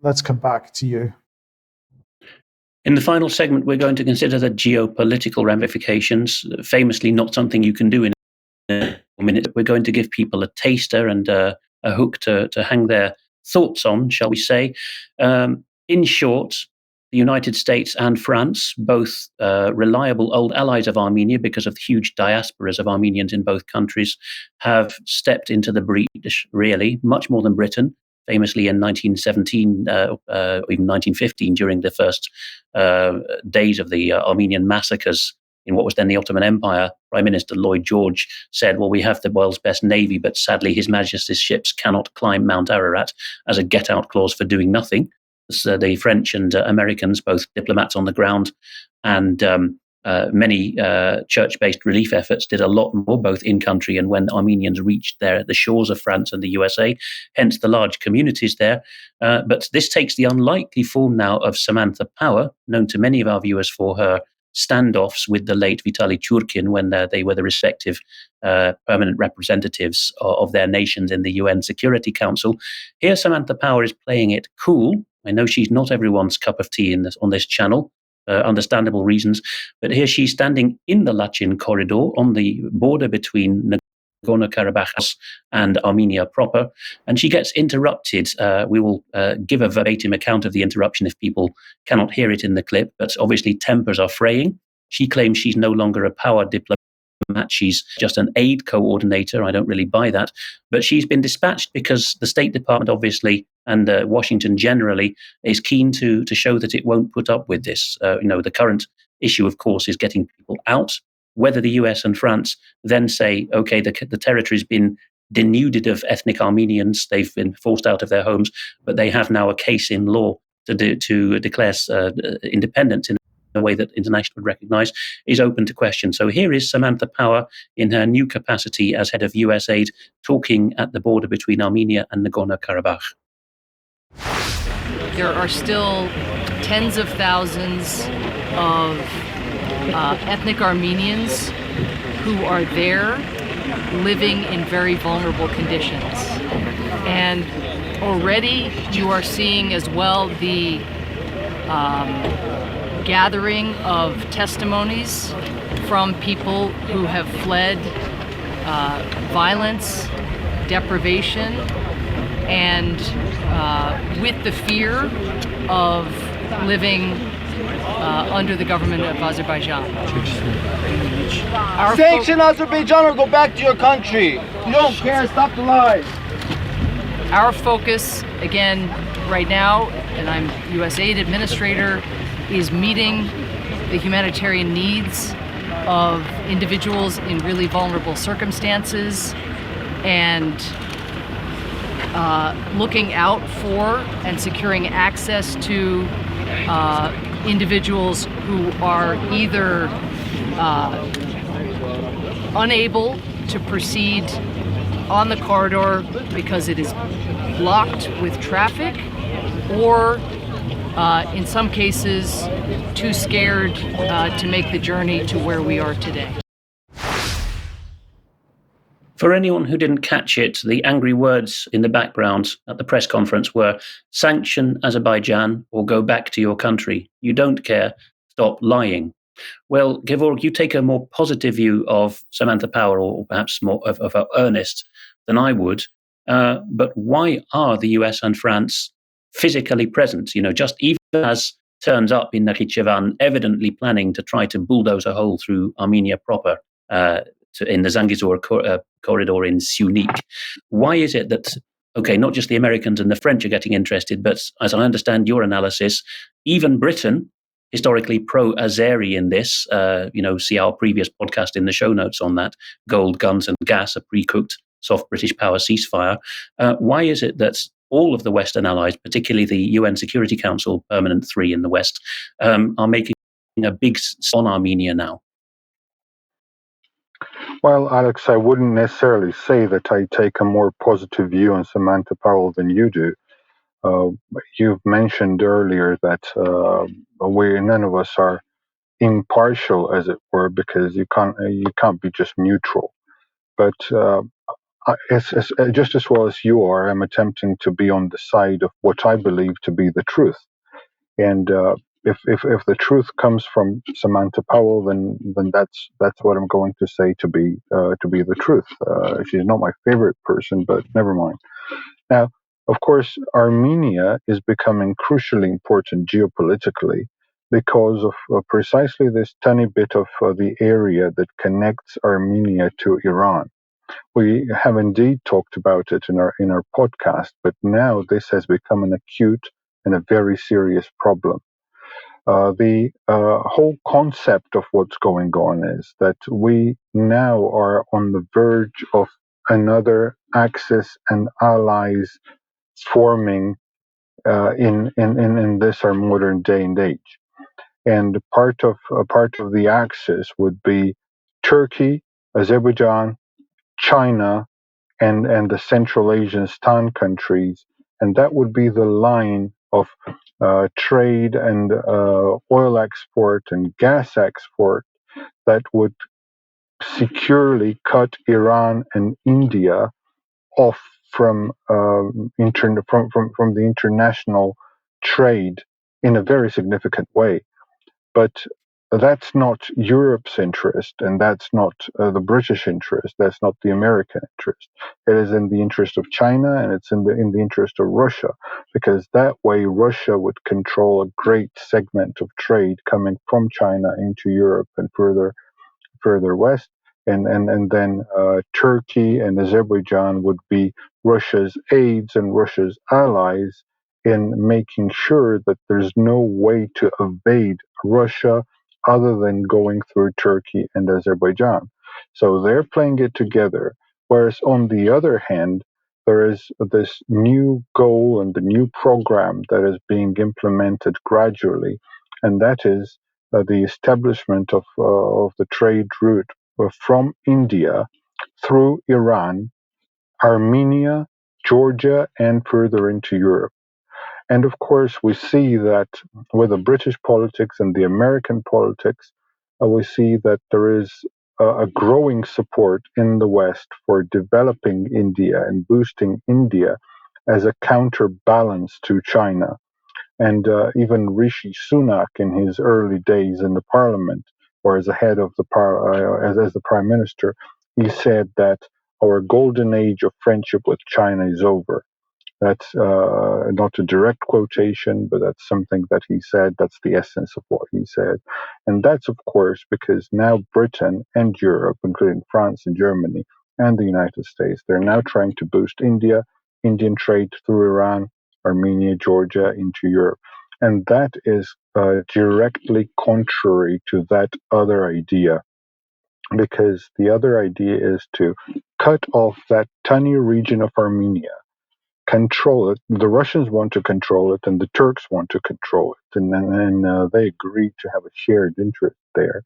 let's come back to you. In the final segment, we're going to consider the geopolitical ramifications, famously not something you can do in a minute. We're going to give people a taster and a hook to hang their thoughts on, shall we say. In short, the United States and France, both reliable old allies of Armenia because of the huge diasporas of Armenians in both countries, have stepped into the breach, really, much more than Britain, famously in 1917 or even 1915 during the first days of the Armenian massacres in what was then the Ottoman Empire. Prime Minister Lloyd George said, well, we have the world's best navy, but sadly His Majesty's ships cannot climb Mount Ararat, as a get-out clause for doing nothing. So the French and Americans, both diplomats on the ground, and many church-based relief efforts did a lot more, both in country and when Armenians reached the shores of France and the USA, hence the large communities there. But this takes the unlikely form now of Samantha Power, known to many of our viewers for her standoffs with the late Vitaly Churkin when they were the respective permanent representatives of their nations in the UN Security Council. Here, Samantha Power is playing it cool. I know she's not everyone's cup of tea on this channel, understandable reasons, but here she's standing in the Lachin corridor on the border between Nagorno-Karabakh and Armenia proper, and she gets interrupted. We will give a verbatim account of the interruption if people cannot hear it in the clip, but obviously tempers are fraying. She claims she's no longer a power diplomat. She's just an aid coordinator. I don't really buy that. But she's been dispatched because the State Department, obviously, and Washington generally, is keen to show that it won't put up with this. The current issue, of course, is getting people out. Whether the US and France then say, okay, the territory's been denuded of ethnic Armenians, they've been forced out of their homes, but they have now a case in law to declare independence in a way that international would recognize, is open to question. So here is Samantha Power in her new capacity as head of USAID, talking at the border between Armenia and Nagorno-Karabakh. There are still tens of thousands of ethnic Armenians who are there living in very vulnerable conditions. And already you are seeing as well the gathering of testimonies from people who have fled violence, deprivation, and with the fear of living under the government of Azerbaijan. Sanction Azerbaijan or go back to your country. You don't care, stop the lies. Our focus, again, right now, and I'm USAID administrator, is meeting the humanitarian needs of individuals in really vulnerable circumstances and looking out for and securing access to individuals who are either unable to proceed on the corridor because it is blocked with traffic, or in some cases too scared to make the journey to where we are today. For anyone who didn't catch it, the angry words in the background at the press conference were, sanction Azerbaijan or go back to your country. You don't care, stop lying. Well, Gevorg, you take a more positive view of Samantha Power, or perhaps more of her earnest than I would. But why are the US and France physically present? Just even as turns up in Nakhichevan, evidently planning to try to bulldoze a hole through Armenia proper, in the Zangezur corridor in Syunik. Why is it that, okay, not just the Americans and the French are getting interested, but as I understand your analysis, even Britain, historically pro-Azeri in this, see our previous podcast in the show notes on that, gold, guns and gas, a pre-cooked soft British power ceasefire. Why is it that all of the Western allies, particularly the UN Security Council permanent three in the West, are making a big on Armenia now? Well, Alex, I wouldn't necessarily say that I take a more positive view on Samantha Powell than you do. You've mentioned earlier that none of us are impartial, as it were, because you can't be just neutral. But just as well as you are, I'm attempting to be on the side of what I believe to be the truth. And if the truth comes from Samantha Powell, then that's what I'm going to say to be the truth. She's not my favorite person, but never mind. Now, Of course, Armenia is becoming crucially important geopolitically because of precisely this tiny bit of the area that connects Armenia to Iran. We have indeed talked about it in our podcast, but now this has become an acute and a very serious problem. The whole concept of what's going on is that we now are on the verge of another axis and allies forming in this our modern day and age. And part of the axis would be Turkey, Azerbaijan, China, and the Central Asian Stan countries, and that would be the line of trade and oil export and gas export that would securely cut Iran and India off from from the international trade in a very significant way. But that's not Europe's interest, and that's not the British interest. That's not the American interest. It is in the interest of China, and it's in the interest of Russia, because that way Russia would control a great segment of trade coming from China into Europe and further west, and then Turkey and Azerbaijan would be Russia's aides and Russia's allies in making sure that there's no way to evade Russia other than going through Turkey and Azerbaijan. So they're playing it together. Whereas on the other hand, there is this new goal and the new program that is being implemented gradually, and that is the establishment of the trade route from India through Iran, Armenia, Georgia, and further into Europe. And of course, we see that with the British politics and the American politics, we see that there is a growing support in the West for developing India and boosting India as a counterbalance to China. And even Rishi Sunak, in his early days in the parliament, or as a head of the as the prime minister, he said that our golden age of friendship with China is over. That's not a direct quotation, but that's something that he said. That's the essence of what he said. And that's, of course, because now Britain and Europe, including France and Germany and the United States, they're now trying to boost Indian trade through Iran, Armenia, Georgia into Europe. And that is directly contrary to that other idea, because the other idea is to cut off that tiny region of Armenia, control it. The Russians want to control it, and the Turks want to control it, and then they agreed to have a shared interest there.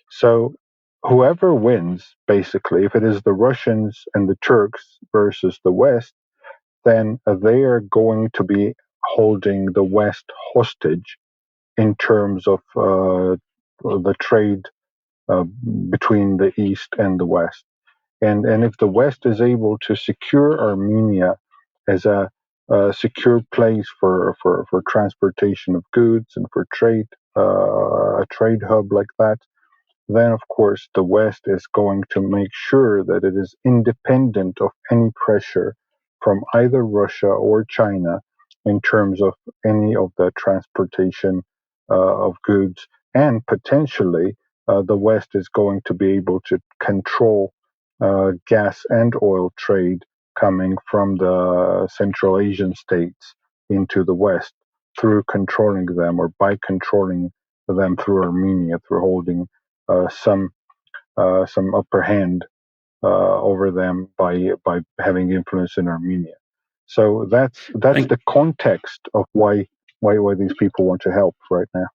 So whoever wins, basically, if it is the Russians and the Turks versus the West, then they are going to be holding the West hostage in terms of the trade between the East and the West. And if the West is able to secure Armenia as a secure place for transportation of goods and for trade, a trade hub like that, then of course the West is going to make sure that it is independent of any pressure from either Russia or China in terms of any of the transportation of goods, and potentially the West is going to be able to control gas and oil trade coming from the Central Asian states into the West through controlling them, or by controlling them through Armenia, through holding some upper hand over them by having influence in Armenia. So that's the context of why these people want to help right now.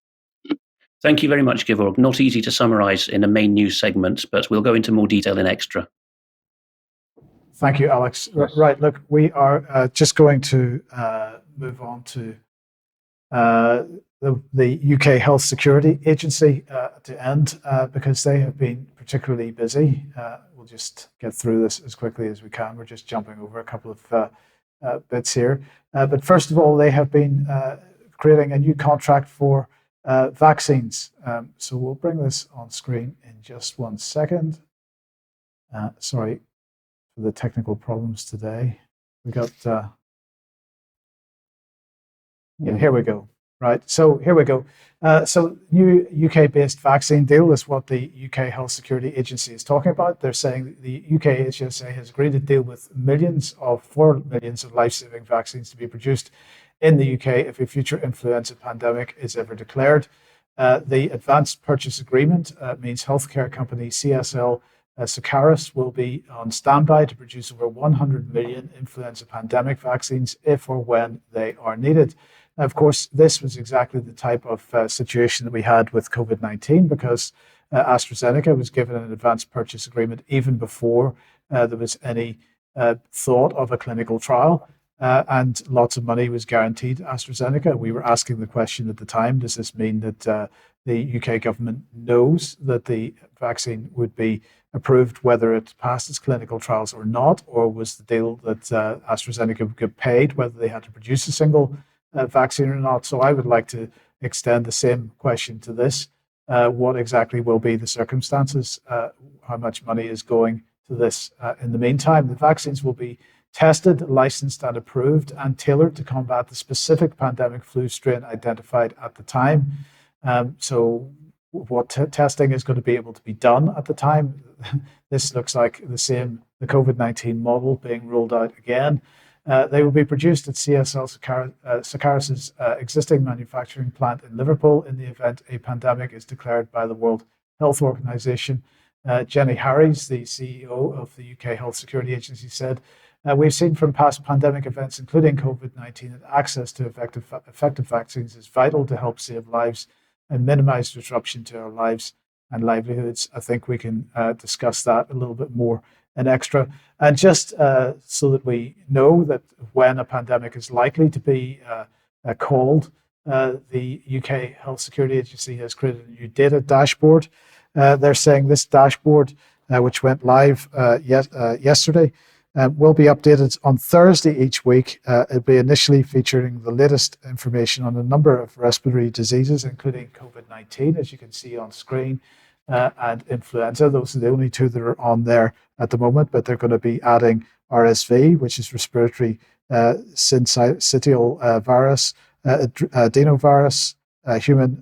Thank you very much, Gevorg. Not easy to summarize in a main news segment, but we'll go into more detail in extra. Thank you, Alex. Right, look, we are just going to move on to the UK Health Security Agency to end because they have been particularly busy. We'll just get through this as quickly as we can. We're just jumping over a couple of bits here. But first of all, they have been creating a new contract for vaccines. So we'll bring this on screen in just 1 second. Sorry for the technical problems today. We got Yeah, here we go. Right. So here we go. So new UK-based vaccine deal is what the UK Health Security Agency is talking about. They're saying the UK HSA has agreed to deal with 4 millions of life-saving vaccines to be produced in the UK if a future influenza pandemic is ever declared. The advanced purchase agreement means healthcare company CSL Seqirus will be on standby to produce over 100 million influenza pandemic vaccines if or when they are needed. Now, of course, this was exactly the type of situation that we had with COVID-19 because AstraZeneca was given an advanced purchase agreement even before there was any thought of a clinical trial. And lots of money was guaranteed AstraZeneca. We were asking the question at the time, does this mean that the UK government knows that the vaccine would be approved whether it passed its clinical trials or not, or was the deal that AstraZeneca would get paid whether they had to produce a single vaccine or not? So I would like to extend the same question to this. What exactly will be the circumstances? How much money is going to this? In the meantime, the vaccines will be tested, licensed and approved and tailored to combat the specific pandemic flu strain identified at the time. So what testing is going to be able to be done at the time? This looks like the COVID-19 model being rolled out again. They will be produced at CSL Seqirus' existing manufacturing plant in Liverpool in the event a pandemic is declared by the World Health Organization. Jenny Harries, the CEO of the UK Health Security Agency, said, we've seen from past pandemic events, including COVID-19, that access to effective vaccines is vital to help save lives and minimize disruption to our lives and livelihoods. I think we can discuss that a little bit more in extra. And just so that we know that when a pandemic is likely to be called, the UK Health Security Agency has created a new data dashboard. They're saying this dashboard, which went live yesterday, will be updated on Thursday each week. It'll be initially featuring the latest information on a number of respiratory diseases, including COVID-19, as you can see on screen, and influenza. Those are the only two that are on there at the moment, but they're going to be adding RSV, which is respiratory syncytial virus, adenovirus, human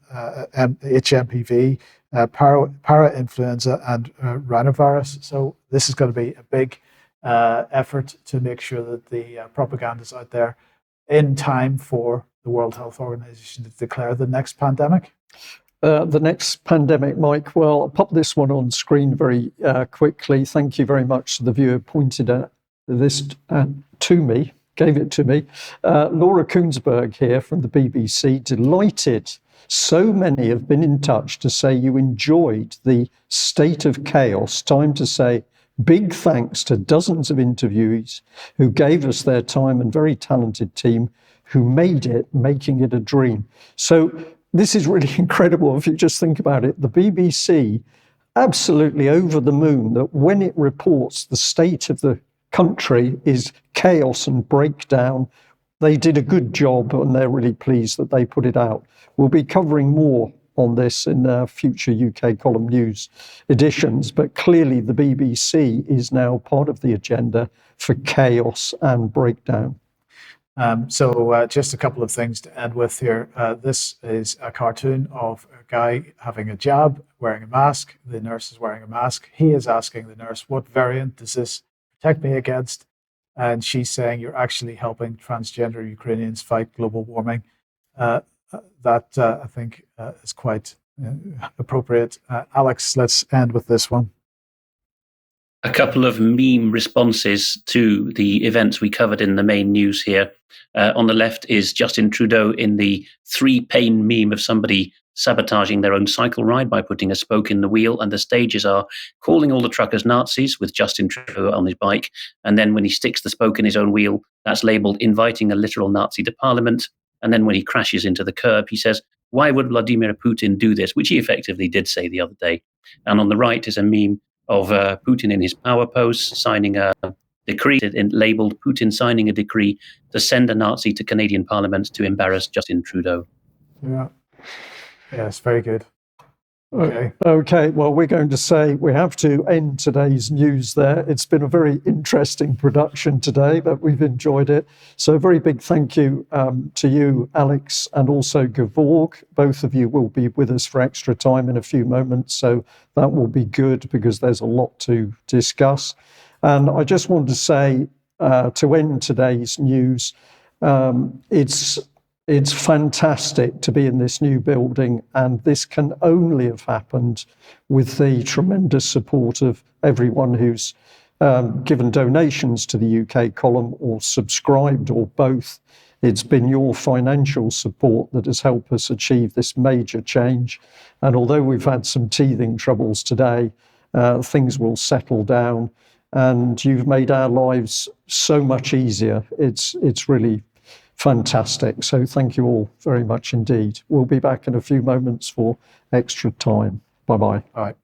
HMPV, parainfluenza, and rhinovirus. So this is going to be a big effort to make sure that the propaganda is out there in time for the World Health Organization to declare the next pandemic. The next pandemic, Mike, well, I'll pop this one on screen very quickly. Thank you very much to the viewer who pointed out this to me, gave it to me. Laura Koonsberg here from the BBC, delighted. So many have been in touch to say you enjoyed the state of chaos. Time to say big thanks to dozens of interviewees who gave us their time and very talented team who made it, making it a dream. So this is really incredible if you just think about it. The BBC, absolutely over the moon that when it reports the state of the country is chaos and breakdown, they did a good job and they're really pleased that they put it out. We'll be covering more on this in future UK column news editions, but clearly the BBC is now part of the agenda for chaos and breakdown. So just a couple of things to end with here. This is a cartoon of a guy having a jab, wearing a mask. The nurse is wearing a mask. He is asking the nurse, what variant does this protect me against? And she's saying, you're actually helping transgender Ukrainians fight global warming. That I think is quite appropriate. Alex, let's end with this one. A couple of meme responses to the events we covered in the main news here. On the left is Justin Trudeau in the 3-pane meme of somebody sabotaging their own cycle ride by putting a spoke in the wheel, and the stages are calling all the truckers Nazis with Justin Trudeau on his bike, and then when he sticks the spoke in his own wheel, that's labelled inviting a literal Nazi to Parliament, and then when he crashes into the curb, he says, why would Vladimir Putin do this? Which he effectively did say the other day. And on the right is a meme of Putin in his power pose, signing a decree labelled Putin signing a decree to send a Nazi to Canadian Parliament to embarrass Justin Trudeau. Yeah, yes, very good. Okay, well, we're going to say we have to end today's news there. It's been a very interesting production today, but we've enjoyed it. So a very big thank you to you, Alex, and also Gevorg. Both of you will be with us for extra time in a few moments, so that will be good because there's a lot to discuss. And I just want to say, to end today's news, it's fantastic to be in this new building, and this can only have happened with the tremendous support of everyone who's given donations to the UK column or subscribed or both. It's been your financial support that has helped us achieve this major change. And although we've had some teething troubles today, things will settle down, and you've made our lives so much easier. It's really fantastic. So thank you all very much indeed. We'll be back in a few moments for extra time. Bye-bye. All right.